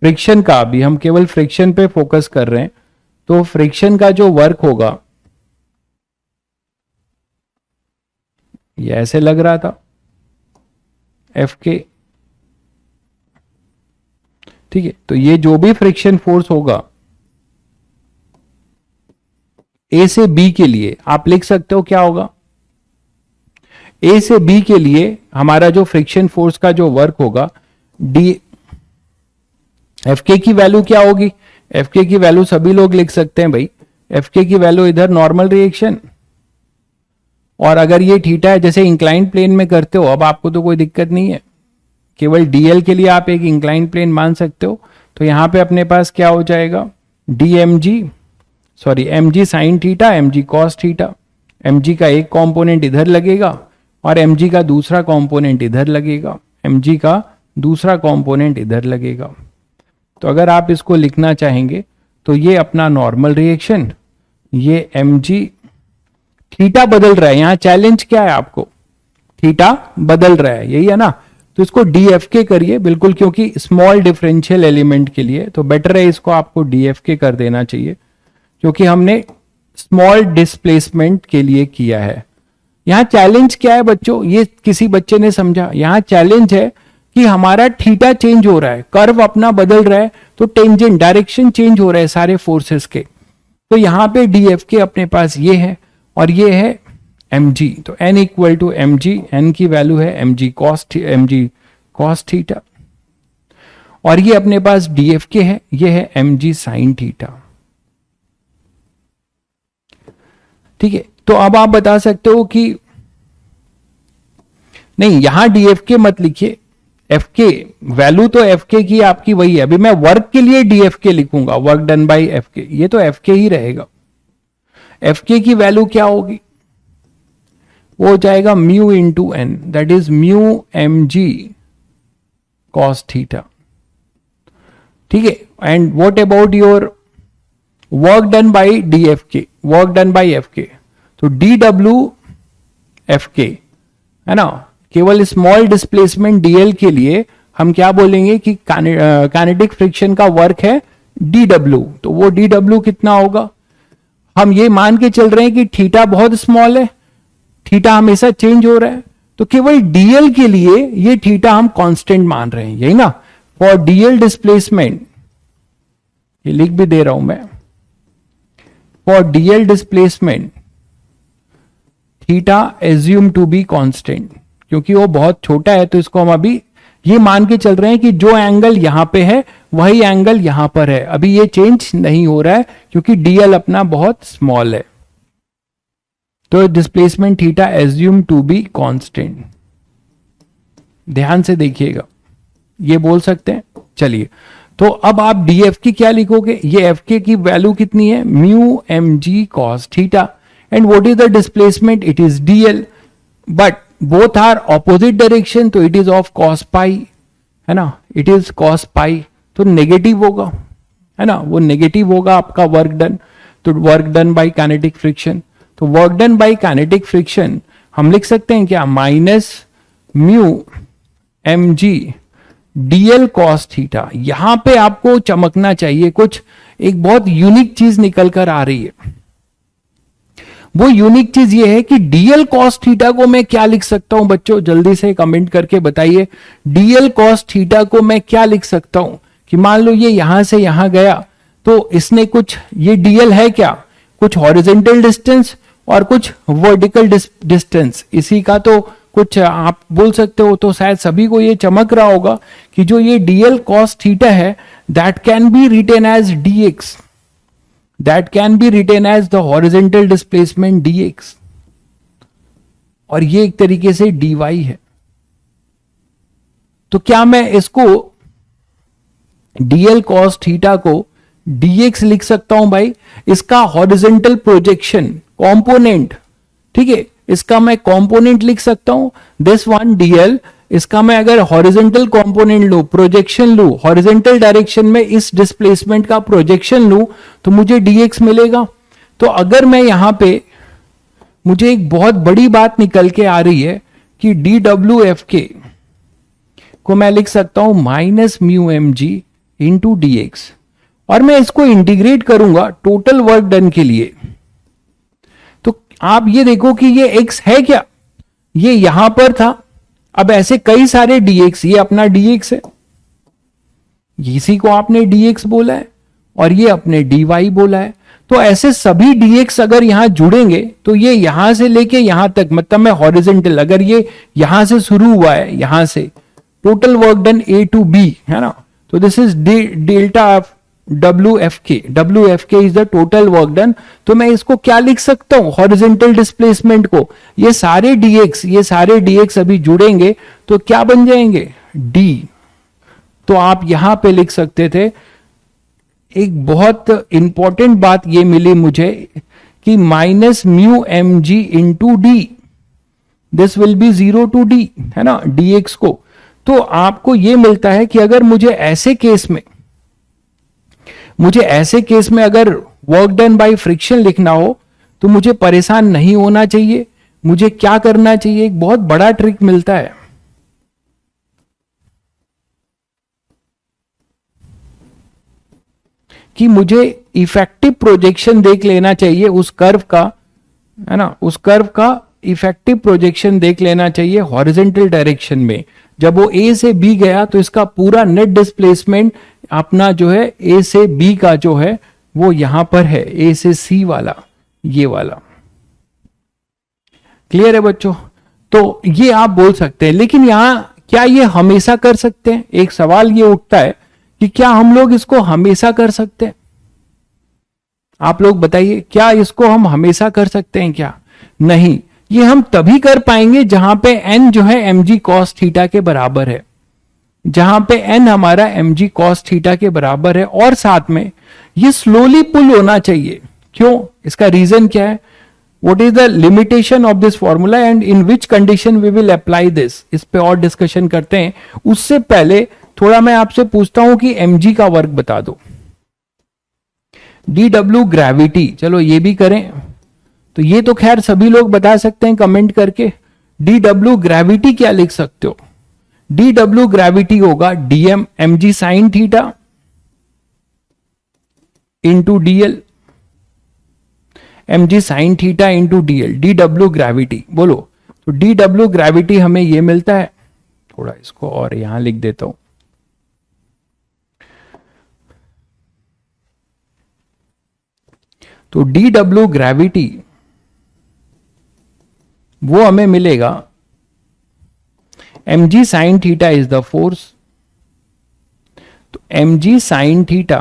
फ्रिक्शन का, अभी हम केवल फ्रिक्शन पे फोकस कर रहे हैं, तो फ्रिक्शन का जो वर्क होगा ये ऐसे लग रहा था एफ के, ठीक है। तो ये जो भी फ्रिक्शन फोर्स होगा ए से बी के लिए आप लिख सकते हो क्या होगा, ए से बी के लिए हमारा जो फ्रिक्शन फोर्स का जो वर्क होगा डी, एफ के की वैल्यू क्या होगी, एफ के की वैल्यू सभी लोग लिख सकते हैं भाई, एफ के की वैल्यू इधर नॉर्मल रिएक्शन, और अगर ये थीटा है जैसे इंक्लाइंड प्लेन में करते हो, अब आपको तो कोई दिक्कत नहीं है, केवल डीएल के लिए आप एक इंक्लाइंड प्लेन मान सकते हो, तो यहां पे अपने पास क्या हो जाएगा, d m g, sorry m g sine theta, m g cos theta, m g का एक कंपोनेंट इधर लगेगा और एम जी का दूसरा कंपोनेंट इधर लगेगा, एम जी का दूसरा कंपोनेंट इधर लगेगा। तो अगर आप इसको लिखना चाहेंगे तो ये अपना नॉर्मल रिएक्शन, ये एम जी, थीटा बदल रहा है, यहां चैलेंज क्या है आपको, थीटा बदल रहा है, यही है ना, तो इसको डी एफ के करिए बिल्कुल, क्योंकि स्मॉल डिफरेंशियल एलिमेंट के लिए तो बेटर है इसको आपको डी एफ के कर देना चाहिए, क्योंकि हमने स्मॉल डिस्प्लेसमेंट के लिए किया है। यहां चैलेंज क्या है बच्चों, ये किसी बच्चे ने समझा, यहां चैलेंज है कि हमारा थीटा चेंज हो रहा है, कर्व अपना बदल रहा है, तो टेंजेंट डायरेक्शन चेंज हो रहा है सारे फोर्सेस के, तो यहां पे डी एफ के अपने पास ये है और ये है एम जी, तो n equal to m g, n की वैल्यू है एम जी कॉस थीटा, और ये अपने पास डी एफ के है, ये है एम जी साइन थीटा, ठीक है। तो अब आप बता सकते हो कि नहीं, यहां डी एफ के मत लिखिए, एफ के वैल्यू तो एफ के की आपकी वही है, अभी मैं वर्क के लिए डी एफ के लिखूंगा, वर्क डन बाई एफ के, ये तो एफ के ही रहेगा, एफ के की वैल्यू क्या होगी, वो हो जाएगा mu into n, that is mu m g cos theta, ठीक है। And what about your work done by d f k, work done by f k, तो डी डब्ल्यू एफ के है ना, केवल स्मॉल डिस्प्लेसमेंट डीएल के लिए हम क्या बोलेंगे कि काइनेटिक फ्रिक्शन का वर्क है डी डब्ल्यू, तो वो डी डब्ल्यू कितना होगा, हम ये मान के चल रहे हैं कि थीटा बहुत स्मॉल है, थीटा हमेशा चेंज हो रहा है, तो केवल डीएल के लिए ये थीटा हम कांस्टेंट मान रहे हैं, यही ना, फॉर डीएल डिस्प्लेसमेंट, ये लिख भी दे रहा हूं मैं, for dl displacement theta assume to be constant, क्योंकि वो बहुत छोटा है, तो इसको हम अभी ये मान के चल रहे हैं कि जो एंगल यहां पे है वही एंगल यहां पर है, अभी ये चेंज नहीं हो रहा है क्योंकि डीएल अपना बहुत स्मॉल है, तो displacement theta assume to be constant, ध्यान से देखिएगा, ये बोल सकते हैं। चलिए, तो अब आप डी एफ की क्या लिखोगे, ये एफ के की वैल्यू कितनी है, mu m g cos theta, and what is the displacement, it is dl, but both are opposite direction, तो it is of cos pi, है ना, इट इज कॉस पाई, तो नेगेटिव होगा, है ना, वो नेगेटिव होगा आपका वर्क डन, तो work done by kinetic friction, तो work done by kinetic friction हम लिख सकते हैं क्या, minus mu m g dl cos theta. यहां पे आपको चमकना चाहिए कुछ, एक बहुत यूनिक चीज निकल कर आ रही है। वो यूनिक चीज ये है कि डीएल कॉस थीटा को मैं क्या लिख सकता हूं बच्चों, जल्दी से कमेंट करके बताइए। डीएल कॉस थीटा को मैं क्या लिख सकता हूं कि मान लो ये यहां से यहां गया तो इसने कुछ, ये डीएल है क्या, कुछ हॉरिजॉन्टल डिस्टेंस और कुछ वर्टिकल डिस्टेंस, इसी का तो कुछ आप बोल सकते हो। तो शायद सभी को ये चमक रहा होगा कि जो ये डीएल कॉस थीटा है that can be written as dx, that can be written as the horizontal displacement dx, और ये एक तरीके से dy है। तो क्या मैं इसको डीएल कॉस थीटा को dx लिख सकता हूं भाई, इसका हॉरिजॉन्टल प्रोजेक्शन कंपोनेंट, ठीक है, इसका मैं कंपोनेंट लिख सकता हूं दिस वन dl, इसका मैं अगर हॉरिजॉन्टल कंपोनेंट लूं, प्रोजेक्शन लूं, हॉरिजॉन्टल डायरेक्शन में इस डिस्प्लेसमेंट का प्रोजेक्शन लूं तो मुझे dx मिलेगा। तो अगर मैं यहां पे, मुझे एक बहुत बड़ी बात निकल के आ रही है कि dwfk को मैं लिख सकता हूं minus mu m g into d x, और मैं इसको इंटीग्रेट करूंगा टोटल वर्क डन के लिए। तो आप ये देखो कि ये x है क्या, ये यहां पर था, अब ऐसे कई सारे dx, ये अपना dx है, इसी को आपने dx बोला है, और ये अपने dy बोला है। तो ऐसे सभी dx अगर यहां जुड़ेंगे तो ये यहां से लेके यहां तक, मतलब मैं हॉरिजॉन्टल, अगर ये यहां से शुरू हुआ है, यहां से total work done a to b है ना, तो this is delta of WFK is the total work done. तो मैं इसको क्या लिख सकता हूं, हॉरिजॉन्टल डिस्प्लेसमेंट को, ये सारे dx अभी जुड़ेंगे तो क्या बन जाएंगे, d। तो आप यहां पे लिख सकते थे, एक बहुत इंपॉर्टेंट बात ये मिली मुझे कि minus mu m g into d, this will be 0 to d है ना, dx को। तो आपको ये मिलता है कि अगर मुझे ऐसे केस में अगर वर्क डन बाय फ्रिक्शन लिखना हो तो मुझे परेशान नहीं होना चाहिए। मुझे क्या करना चाहिए, एक बहुत बड़ा ट्रिक मिलता है कि मुझे इफेक्टिव प्रोजेक्शन देख लेना चाहिए उस कर्व का, है ना, उस कर्व का इफेक्टिव प्रोजेक्शन देख लेना चाहिए हॉरिजॉन्टल डायरेक्शन में। जब वो ए से बी गया तो इसका पूरा नेट डिस्प्लेसमेंट अपना जो है ए से बी का जो है वो यहां पर है, ए से सी वाला, ये वाला। क्लियर है बच्चों? तो ये आप बोल सकते हैं, लेकिन यहां क्या ये हमेशा कर सकते हैं? एक सवाल ये उठता है कि क्या हम लोग इसको हमेशा कर सकते हैं? आप लोग बताइए, क्या इसको हम हमेशा कर सकते हैं क्या? नहीं, ये हम तभी कर पाएंगे जहां पे n जो है mg cos थीटा के बराबर है, जहां पे n हमारा mg cos थीटा के बराबर है, और साथ में ये स्लोली पुल होना चाहिए। क्यों? इसका रीजन क्या है? What is the limitation of this formula and in which condition we will apply this, इस पे और डिस्कशन करते हैं। उससे पहले थोड़ा मैं आपसे पूछता हूं कि mg का वर्क बता दो। dw ग्रेविटी, चलो ये भी करें, तो ये तो खैर सभी लोग बता सकते हैं कमेंट करके। dw ग्रेविटी क्या लिख सकते हो? dw ग्रेविटी होगा dm mg sine theta into dl, mg sine theta into dl, dw gravity बोलो। तो dw ग्रेविटी हमें ये मिलता है, थोड़ा इसको और यहां लिख देता हूं। तो dw ग्रेविटी वो हमें मिलेगा mg sine theta is the force, तो mg sine theta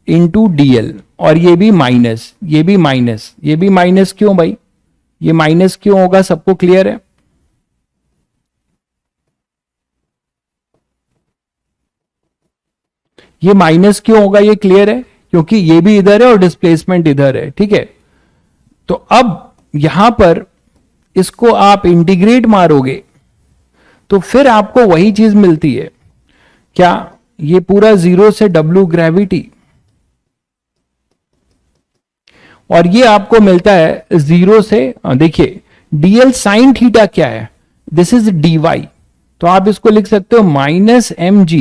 into dl, और ये भी माइनस, ये भी माइनस, ये भी माइनस क्यों भाई? ये माइनस क्यों होगा, सबको क्लियर है? ये माइनस क्यों होगा, ये क्लियर है? क्योंकि ये भी इधर है और डिस्प्लेसमेंट इधर है, ठीक है। तो अब यहां पर इसको आप इंटीग्रेट मारोगे तो फिर आपको वही चीज मिलती है क्या? ये पूरा 0 से w ग्रेविटी, और ये आपको मिलता है 0 से, देखिए dl साइन थीटा क्या है, दिस इज dy, तो आप इसको लिख सकते हो minus mg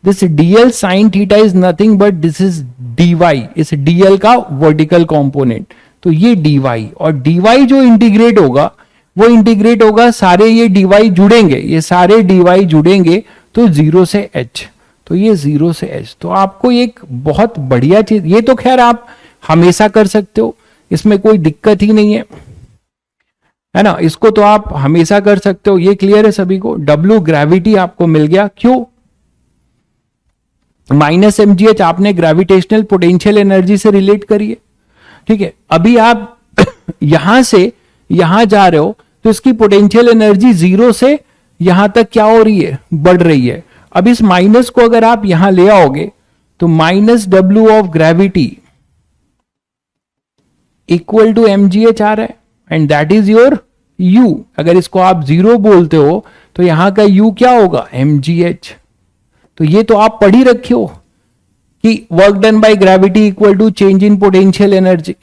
this dl sin theta is nothing but this is dy, इस dl का वर्टिकल कंपोनेंट। तो ये dy, और dy जो इंटीग्रेट होगा वो इंटीग्रेट होगा, सारे ये dy जुड़ेंगे, ये सारे dy जुड़ेंगे तो 0 से h, तो ये 0 से h। तो आपको एक बहुत बढ़िया चीज, ये तो खैर आप हमेशा कर सकते हो, इसमें कोई दिक्कत ही नहीं है ना, इसको तो आप हमेशा कर सकते हो। ये क्लियर है सभी को? W ग्रेविटी आपको मिल गया, क्यों? माइनस mgh आपने ग्रेविटेशनल पोटेंशियल एनर्जी से रिलेट करिए, ठीक है। अभी आप यहां से यहां जा रहे हो तो इसकी पोटेंशियल एनर्जी 0 से यहां तक क्या हो रही है, बढ़ रही है। अब इस माइनस को अगर आप यहां ले आओगे तो minus W of gravity equal to mgh आ रहा है, and that is your u। अगर इसको आप 0 बोलते हो तो यहां का u क्या होगा, mgh। तो ये तो आप पढ़ ही रखे हो कि work done by gravity equal to change in potential energy,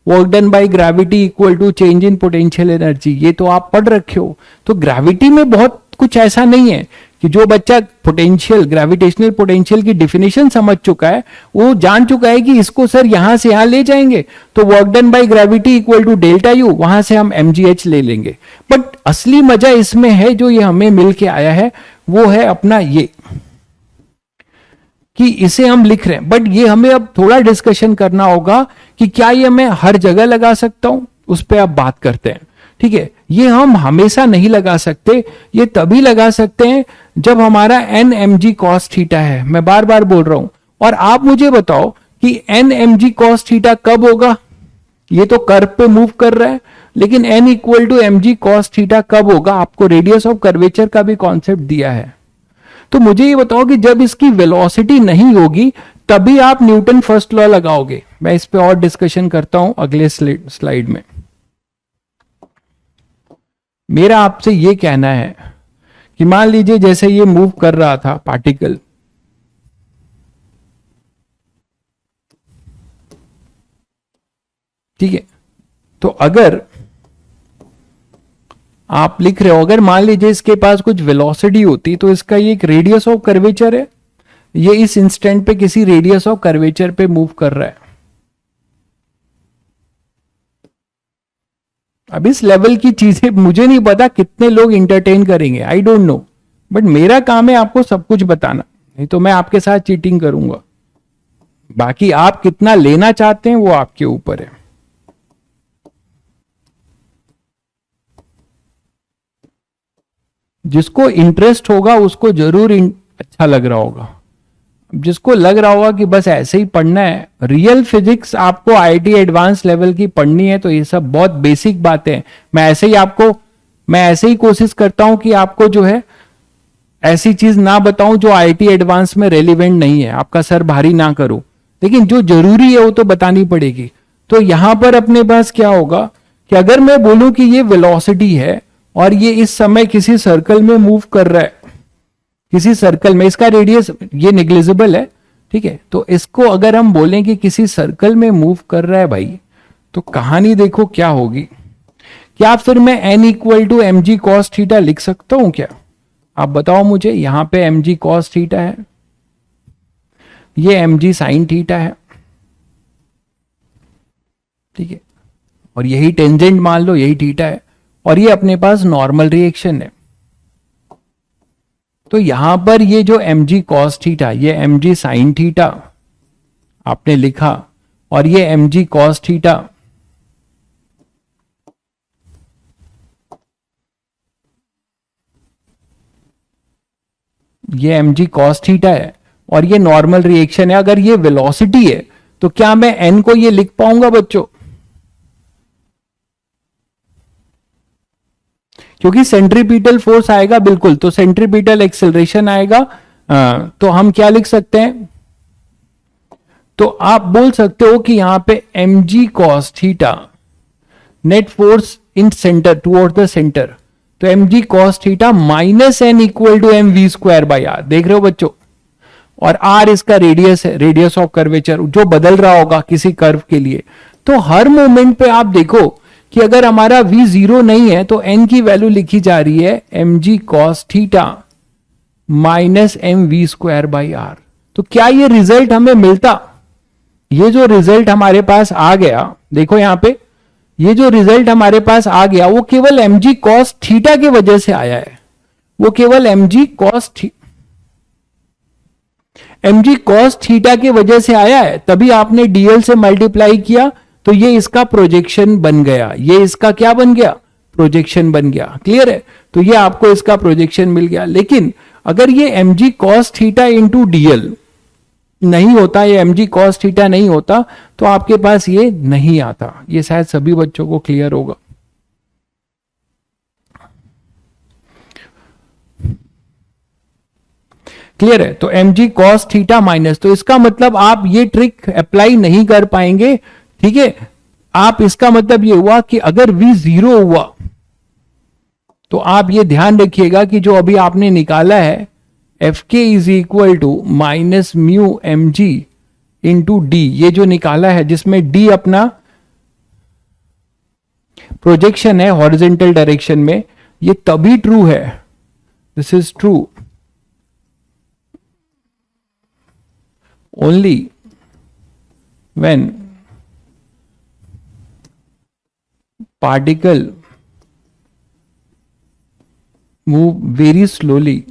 work done by gravity equal to change in potential energy, ये तो आप पढ़ रखे हो। तो ग्रेविटी में बहुत कुछ ऐसा नहीं है कि जो बच्चा पोटेंशियल, ग्रेविटेशनल पोटेंशियल की डेफिनेशन समझ चुका है, वो जान चुका है कि इसको सर यहां से यहां ले जाएंगे तो work done by gravity equal to delta u, वहां से हम mgh ले लेंगे। बट असली मजा इसमें है, जो ये हमें मिल के आया है, वो है अपना ये कि इसे हम लिख रहे हैं। बट ये हमें अब थोड़ा डिस्कशन करना होगा कि क्या ये मैं हर जगह लगा सकता हूं, उस पर अब बात करते हैं, ठीक है। ये हम हमेशा नहीं लगा सकते, ये तभी लगा सकते हैं जब हमारा n mg cos थीटा है, मैं बार बार बोल रहा हूं। और आप मुझे बताओ कि n mg cos थीटा कब होगा, ये तो कर्व पे मूव कर रहा है, लेकिन n equal to mg cos theta कब होगा? आपको रेडियस ऑफ कर्वेचर का भी कॉन्सेप्ट दिया है। तो मुझे ये बताओ कि जब इसकी वेलोसिटी नहीं होगी तभी आप न्यूटन फर्स्ट लॉ लगाओगे। मैं इस पे और डिस्कशन करता हूं अगले स्लाइड में। मेरा आपसे ये कहना है कि मान लीजिए जैसे ये मूव कर रहा था पार्टिकल, ठीक है, तो अगर आप लिख रहे हो, अगर मान लीजिए इसके पास कुछ वेलोसिटी होती तो इसका ये एक रेडियस ऑफ कर्वेचर है, ये इस इंस्टेंट पे किसी रेडियस ऑफ कर्वेचर पे मूव कर रहा है। अब इस लेवल की चीजें मुझे नहीं पता कितने लोग इंटरटेन करेंगे, आई डोंट नो, बट मेरा काम है आपको सब कुछ बताना, नहीं तो मैं आपके साथ चीटिंग करूंगा। बाकी आप कितना लेना चाहते हैं वो आपके ऊपर है। जिसको इंटरेस्ट होगा उसको जरूर अच्छा लग रहा होगा, जिसको लग रहा होगा कि बस ऐसे ही पढ़ना है, रियल फिजिक्स आपको आईआईटी एडवांस लेवल की पढ़नी है, तो ये सब बहुत बेसिक बातें। मैं ऐसे ही कोशिश करता हूं कि आपको जो है ऐसी चीज ना बताऊं जो आईआईटी एडवांस में रेलिवेंट नहीं है, आपका सर भारी ना करूं, लेकिन जो जरूरी है वो तो बतानी पड़ेगी। तो यहां पर अपने पास क्या होगा कि अगर मैं बोलूं कि ये वेलोसिटी है और ये इस समय किसी सर्कल में मूव कर रहा है, किसी सर्कल में, इसका रेडियस ये नेग्लिजिबल है, ठीक है, तो इसको अगर हम बोलें कि किसी सर्कल में मूव कर रहा है भाई, तो कहानी देखो क्या होगी। क्या फिर मैं n equal to m g cos theta लिख सकता हूं क्या? आप बताओ मुझे। यहां पे एम जी कॉस थीटा है, ये एम जी साइन थीटा है, ठीक है, और यही टेंजेंट मान लो, यही थीटा है, और ये अपने पास नॉर्मल रिएक्शन है। तो यहां पर ये जो एम जी कॉस थीटा, ये एम जी साइन थीटा आपने लिखा, और ये एम जी कॉस थीटा, ये एम जी कॉस थीटा है, और ये नॉर्मल रिएक्शन है। अगर ये वेलोसिटी है तो क्या मैं एन को ये लिख पाऊंगा बच्चों? क्योंकि सेंट्रीपिटल फोर्स आएगा, बिल्कुल, तो सेंट्रीपिटल एक्सेलरेशन आएगा। तो हम क्या लिख सकते हैं? तो आप बोल सकते हो कि यहां पे m g cos theta net force in centre toward the centre, तो m g cos theta minus N equal to m v square by r. देख रहे हो बच्चों? और आर इसका रेडियस है, रेडियस ऑफ कर्वेचर, जो बदल रहा होगा किसी कर्व के लिए। तो हर मोमेंट पे आप देखो कि अगर हमारा v 0 नहीं है तो n की वैल्यू लिखी जा रही है m g cos theta minus m v square by r. तो क्या ये रिजल्ट हमें मिलता? ये जो रिजल्ट हमारे पास आ गया, देखो यहां पे, ये जो रिजल्ट हमारे पास आ गया वो केवल एम जी कॉस थीटा की वजह से आया है। वो केवल एम जी कॉस थीटा की वजह से आया है, तभी आपने डीएल से मल्टीप्लाई किया तो ये इसका प्रोजेक्शन बन गया। ये इसका क्या बन गया? प्रोजेक्शन बन गया। क्लियर है? तो ये आपको इसका प्रोजेक्शन मिल गया। लेकिन अगर ये m g cos theta into dl नहीं होता, ये एम जी कॉस थीटा नहीं होता, तो आपके पास ये नहीं आता। ये शायद सभी बच्चों को क्लियर होगा। क्लियर है? तो m g cos theta minus, तो इसका मतलब आप ये ट्रिक अप्लाई नहीं कर पाएंगे। ठीक है? आप, इसका मतलब ये हुआ कि अगर v जीरो हुआ तो आप ये ध्यान रखिएगा कि जो अभी आपने निकाला है f k is equal to minus mu m g into d, ये जो निकाला है जिसमें डी अपना प्रोजेक्शन है हॉरिजेंटल डायरेक्शन में, ये तभी ट्रू है, this is true only when particle move very slowly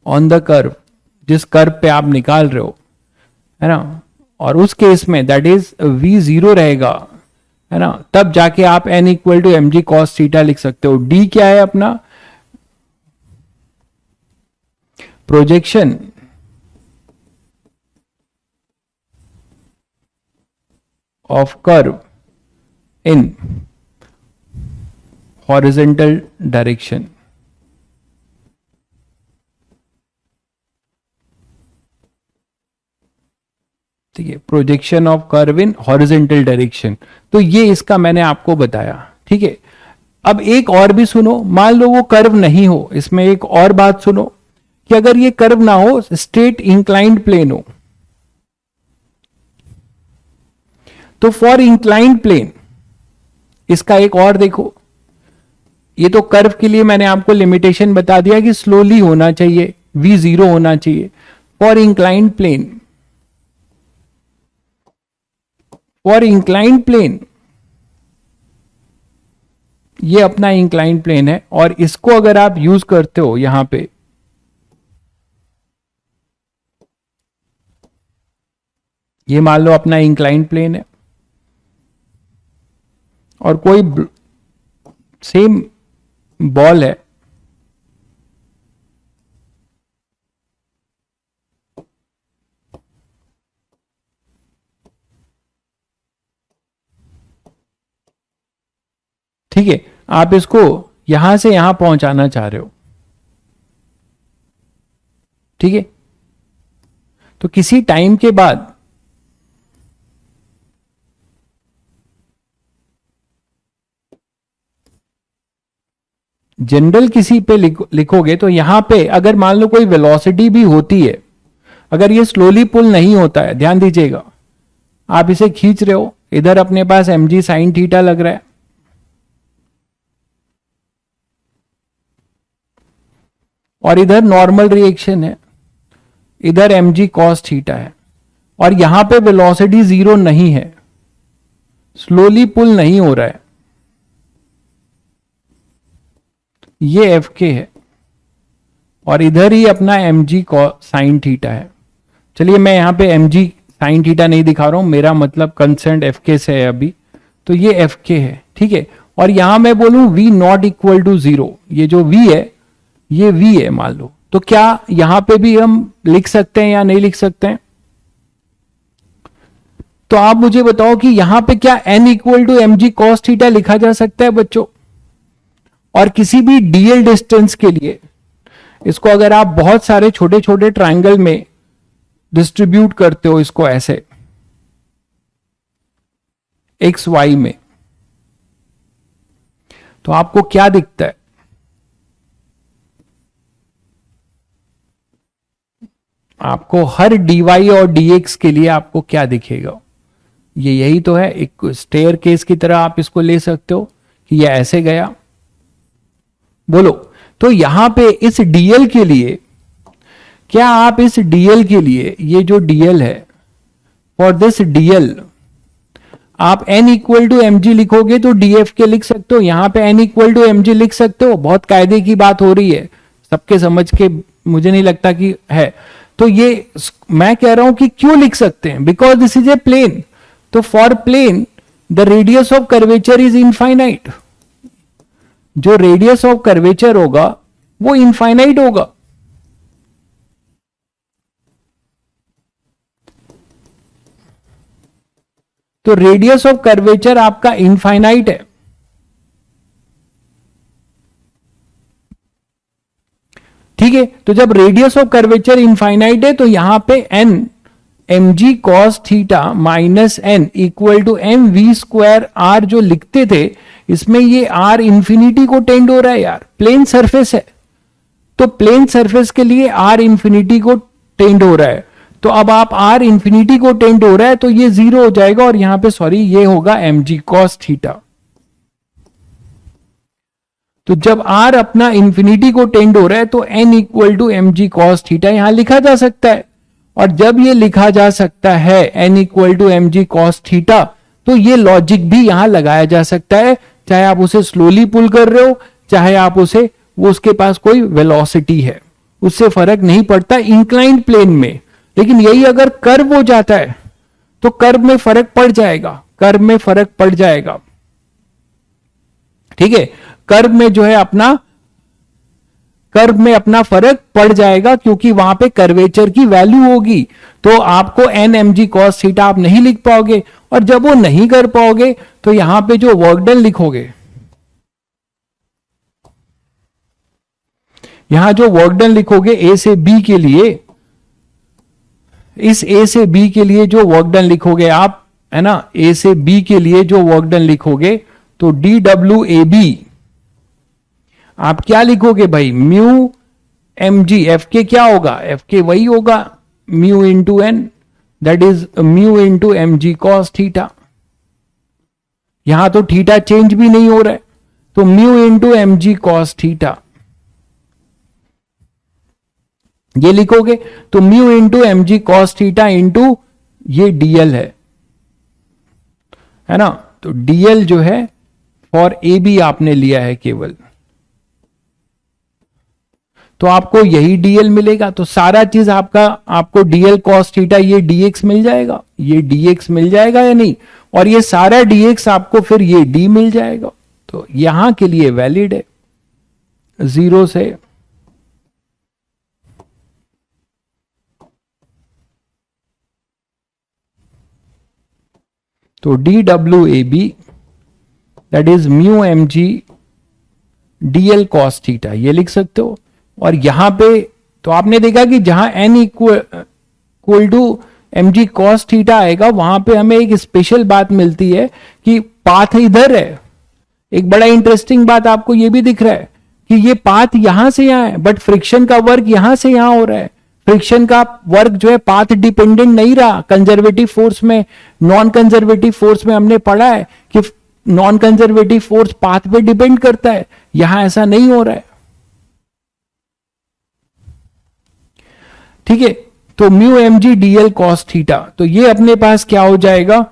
on the curve, जिस कर्व पे आप निकाल रहे हो, है ना, और उस केस में दैट इज v जीरो रहेगा, है ना, तब जाके आप n equal to m g cos theta लिख सकते हो। d क्या है अपना? Projection of curve in horizontal direction. ठीक है, projection of curve in horizontal direction. तो ये इसका मैंने आपको बताया। ठीक है, अब एक और भी सुनो, मान लो वो कर्व नहीं हो, इसमें एक और बात सुनो कि अगर ये कर्व ना हो, स्ट्रेट इंक्लाइंड प्लेन हो, तो फॉर इंक्लाइंड प्लेन इसका एक और देखो, ये तो कर्व के लिए मैंने आपको लिमिटेशन बता दिया कि स्लोली होना चाहिए, v जीरो होना चाहिए। फॉर इंक्लाइंड प्लेन, ये अपना इंक्लाइंड प्लेन है, और इसको अगर आप यूज करते हो यहां पे, ये मान लो अपना इंक्लाइंड प्लेन है और कोई सेम बॉल है, ठीक है, आप इसको यहां से यहां पहुंचाना चाह रहे हो। ठीक है, तो किसी टाइम के बाद जनरल किसी पे लिखोगे तो यहां पे अगर मान लो कोई वेलोसिटी भी होती है, अगर ये स्लोली पुल नहीं होता है, ध्यान दीजिएगा, आप इसे खींच रहे हो, इधर अपने पास एम जी साइन थीटा लग रहा है, और इधर नॉर्मल रिएक्शन है, इधर एम जी कॉस थीटा है, और यहां पे वेलोसिटी जीरो नहीं है, स्लोली पुल नहीं हो रहा है, ये एफ के है, और इधर ही अपना एम जी साइन थीटा है। चलिए मैं यहां पे एम जी साइन थीटा नहीं दिखा रहा हूं, मेरा मतलब कंसर्न एफ के से है अभी, तो ये एफ के है। ठीक है, और यहां मैं बोलूं v not equal to zero, ये जो v है ये v है मान लो, तो क्या यहां पे भी हम लिख सकते हैं या नहीं लिख सकते हैं? तो आप मुझे बताओ कि यहां पे क्या n equal to m g cos theta लिखा जा सकता है बच्चों? और किसी भी डीएल डिस्टेंस के लिए इसको अगर आप बहुत सारे छोटे छोटे ट्रायंगल में डिस्ट्रीब्यूट करते हो, इसको ऐसे एक्स वाई में, तो आपको क्या दिखता है? आपको हर dy और dx के लिए आपको क्या दिखेगा? ये यही तो है, एक स्टेयर केस की तरह आप इसको ले सकते हो कि ये ऐसे गया, बोलो। तो यहां पे इस डीएल के लिए, क्या आप इस डीएल के लिए, ये जो डीएल है, फॉर दिस डीएल आप n equal to m g लिखोगे तो डीएफ के लिख सकते हो, यहां पे n equal to m g लिख सकते हो। बहुत कायदे की बात हो रही है, सबके समझ के मुझे नहीं लगता कि है। तो ये मैं कह रहा हूं कि क्यों लिख सकते हैं, because this is a plane. तो for plane the radius of curvature is infinite. जो रेडियस ऑफ कर्वेचर होगा वो इनफाइनाइट होगा। तो रेडियस ऑफ कर्वेचर आपका इनफाइनाइट है। ठीक है, तो जब रेडियस ऑफ कर्वेचर इनफाइनाइट है तो यहां पे n m g cos theta minus N equal to m v square r जो लिखते थे, इसमें ये आर इंफिनिटी को टेंड हो रहा है यार, प्लेन सरफेस है। तो प्लेन सरफेस के लिए आर इंफिनिटी को टेंड हो रहा है। तो अब आप आर इंफिनिटी को टेंड हो रहा है तो ये जीरो हो जाएगा, और यहां पे सॉरी ये होगा एम जी कॉस थीटा। तो जब आर अपना इंफिनिटी को टेंड हो रहा है तो n equal to m g cos theta यहां लिखा जा सकता है। और जब ये लिखा जा सकता है n equal to m g cos theta, तो ये लॉजिक भी यहां लगाया जा सकता है, चाहे आप उसे स्लोली पुल कर रहे हो, चाहे आप उसे, वो उसके पास कोई वेलोसिटी है, उससे फर्क नहीं पड़ता इंक्लाइंड प्लेन में। लेकिन यही अगर कर्व हो जाता है तो कर्व में फर्क पड़ जाएगा, कर्व में फर्क पड़ जाएगा। ठीक है, कर्व में जो है अपना, कर्व में अपना फर्क पड़ जाएगा, क्योंकि वहां पे कर्वेचर की वैल्यू होगी। तो आपको n m g cos theta आप नहीं लिख पाओगे, और जब वो नहीं कर पाओगे तो यहां पे जो वर्क डन लिखोगे, यहां जो वर्क डन लिखोगे ए से बी के लिए, इस ए से बी के लिए जो वर्क डन लिखोगे आप, है ना, ए से बी के लिए जो वर्क डन लिखोगे, तो डी डब्ल्यू ए बी आप क्या लिखोगे भाई, म्यू एम जी, एफ के क्या होगा, एफ के वही होगा mu into n, that is mu into m g cos theta. यहां तो थीटा चेंज भी नहीं हो रहा है, तो mu into m g cos theta ये लिखोगे। तो mu into m g cos theta into ये डीएल है ना। तो डीएल जो है फॉर ए बी आपने लिया है केवल, तो आपको यही डीएल मिलेगा। तो सारा चीज आपका, आपको डीएल कॉस थीटा ये डीएक्स मिल जाएगा, ये डीएक्स मिल जाएगा या नहीं, और ये सारा डीएक्स आपको फिर ये डी मिल जाएगा। तो यहां के लिए वैलिड है 0 से तो डी डब्ल्यू a b that is mu m g dl cos theta ये लिख सकते हो। और यहां पे तो आपने देखा कि जहां n equal to m g cos theta आएगा, वहां पे हमें एक स्पेशल बात मिलती है कि पाथ इधर है। एक बड़ा इंटरेस्टिंग बात आपको ये भी दिख रहा है कि ये पाथ यहां से यहां है, बट फ्रिक्शन का वर्क यहां से यहां हो रहा है। फ्रिक्शन का वर्क जो है पाथ डिपेंडेंट नहीं रहा। कंजर्वेटिव फोर्स में, नॉन कंजर्वेटिव फोर्स में हमने पढ़ा है कि नॉन कंजर्वेटिव फोर्स पाथ पे डिपेंड करता है, यहां ऐसा नहीं हो रहा है। ठीक है, तो mu m g dl cos theta, तो ये अपने पास क्या हो जाएगा,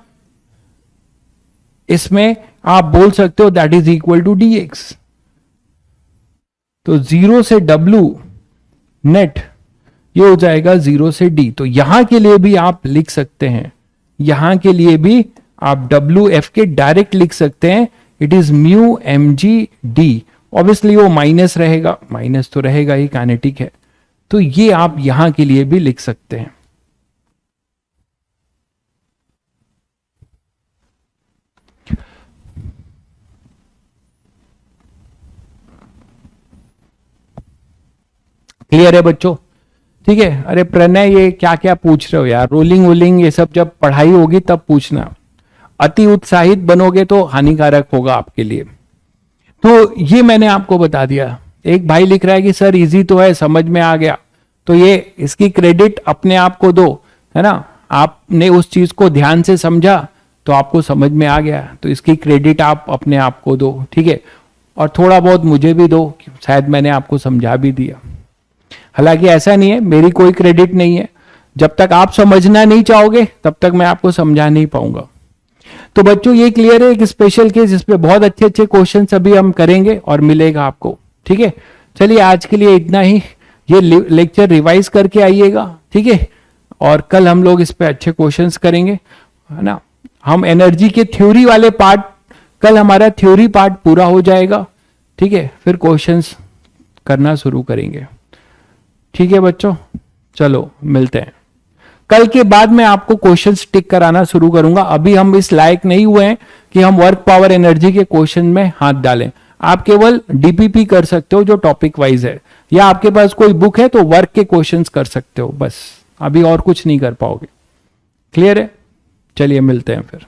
इसमें आप बोल सकते हो that is equal to d x. तो 0 से W नेट ये हो जाएगा 0 से D। तो यहां के लिए भी आप लिख सकते हैं, यहां के लिए भी आप WF के डायरेक्ट लिख सकते हैं, it is mu m g d. Obviously वो माइनस रहेगा, माइनस तो रहेगा ही, काइनेटिक है। तो ये आप यहां के लिए भी लिख सकते हैं। क्लियर है बच्चों? ठीक है। अरे प्रणय ये क्या क्या पूछ रहे हो यार, रोलिंग वोलिंग ये सब जब पढ़ाई होगी तब पूछना। अति उत्साहित बनोगे तो हानिकारक होगा आपके लिए। तो ये मैंने आपको बता दिया। एक भाई लिख रहा है कि सर इजी तो है, समझ में आ गया। तो ये इसकी क्रेडिट अपने आप को दो, है ना। आपने उस चीज को ध्यान से समझा तो आपको समझ में आ गया, तो इसकी क्रेडिट आप अपने आप को दो। ठीक है। और थोड़ा बहुत मुझे भी दो, शायद मैंने आपको समझा भी दिया। हालांकि ऐसा नहीं है, मेरी कोई क्रेडिट नहीं है, जब तक आप समझना नहीं चाहोगे तब तक मैं आपको समझा नहीं पाऊंगा। तो बच्चों ये क्लियर है, एक स्पेशल केस जिसपे बहुत अच्छे अच्छे क्वेश्चन अभी हम करेंगे और मिलेगा आपको। ठीक है, चलिए आज के लिए इतना ही। ये लेक्चर रिवाइज करके आइएगा, ठीक है, और कल हम लोग इस पे अच्छे क्वेश्चंस करेंगे, है ना। हम एनर्जी के थ्योरी वाले पार्ट, कल हमारा थ्योरी पार्ट पूरा हो जाएगा, ठीक है, फिर क्वेश्चंस करना शुरू करेंगे। ठीक है बच्चों, चलो मिलते हैं कल के बाद। मैं आपको क्वेश्चन टिक कराना शुरू करूंगा। अभी हम इस लायक नहीं हुए हैं कि हम वर्क पावर एनर्जी के क्वेश्चन में हाथ डालें। आप केवल डीपीपी कर सकते हो जो टॉपिक वाइज है, या आपके पास कोई बुक है तो वर्क के क्वेश्चंस कर सकते हो, बस अभी और कुछ नहीं कर पाओगे। क्लियर है, चलिए मिलते हैं फिर।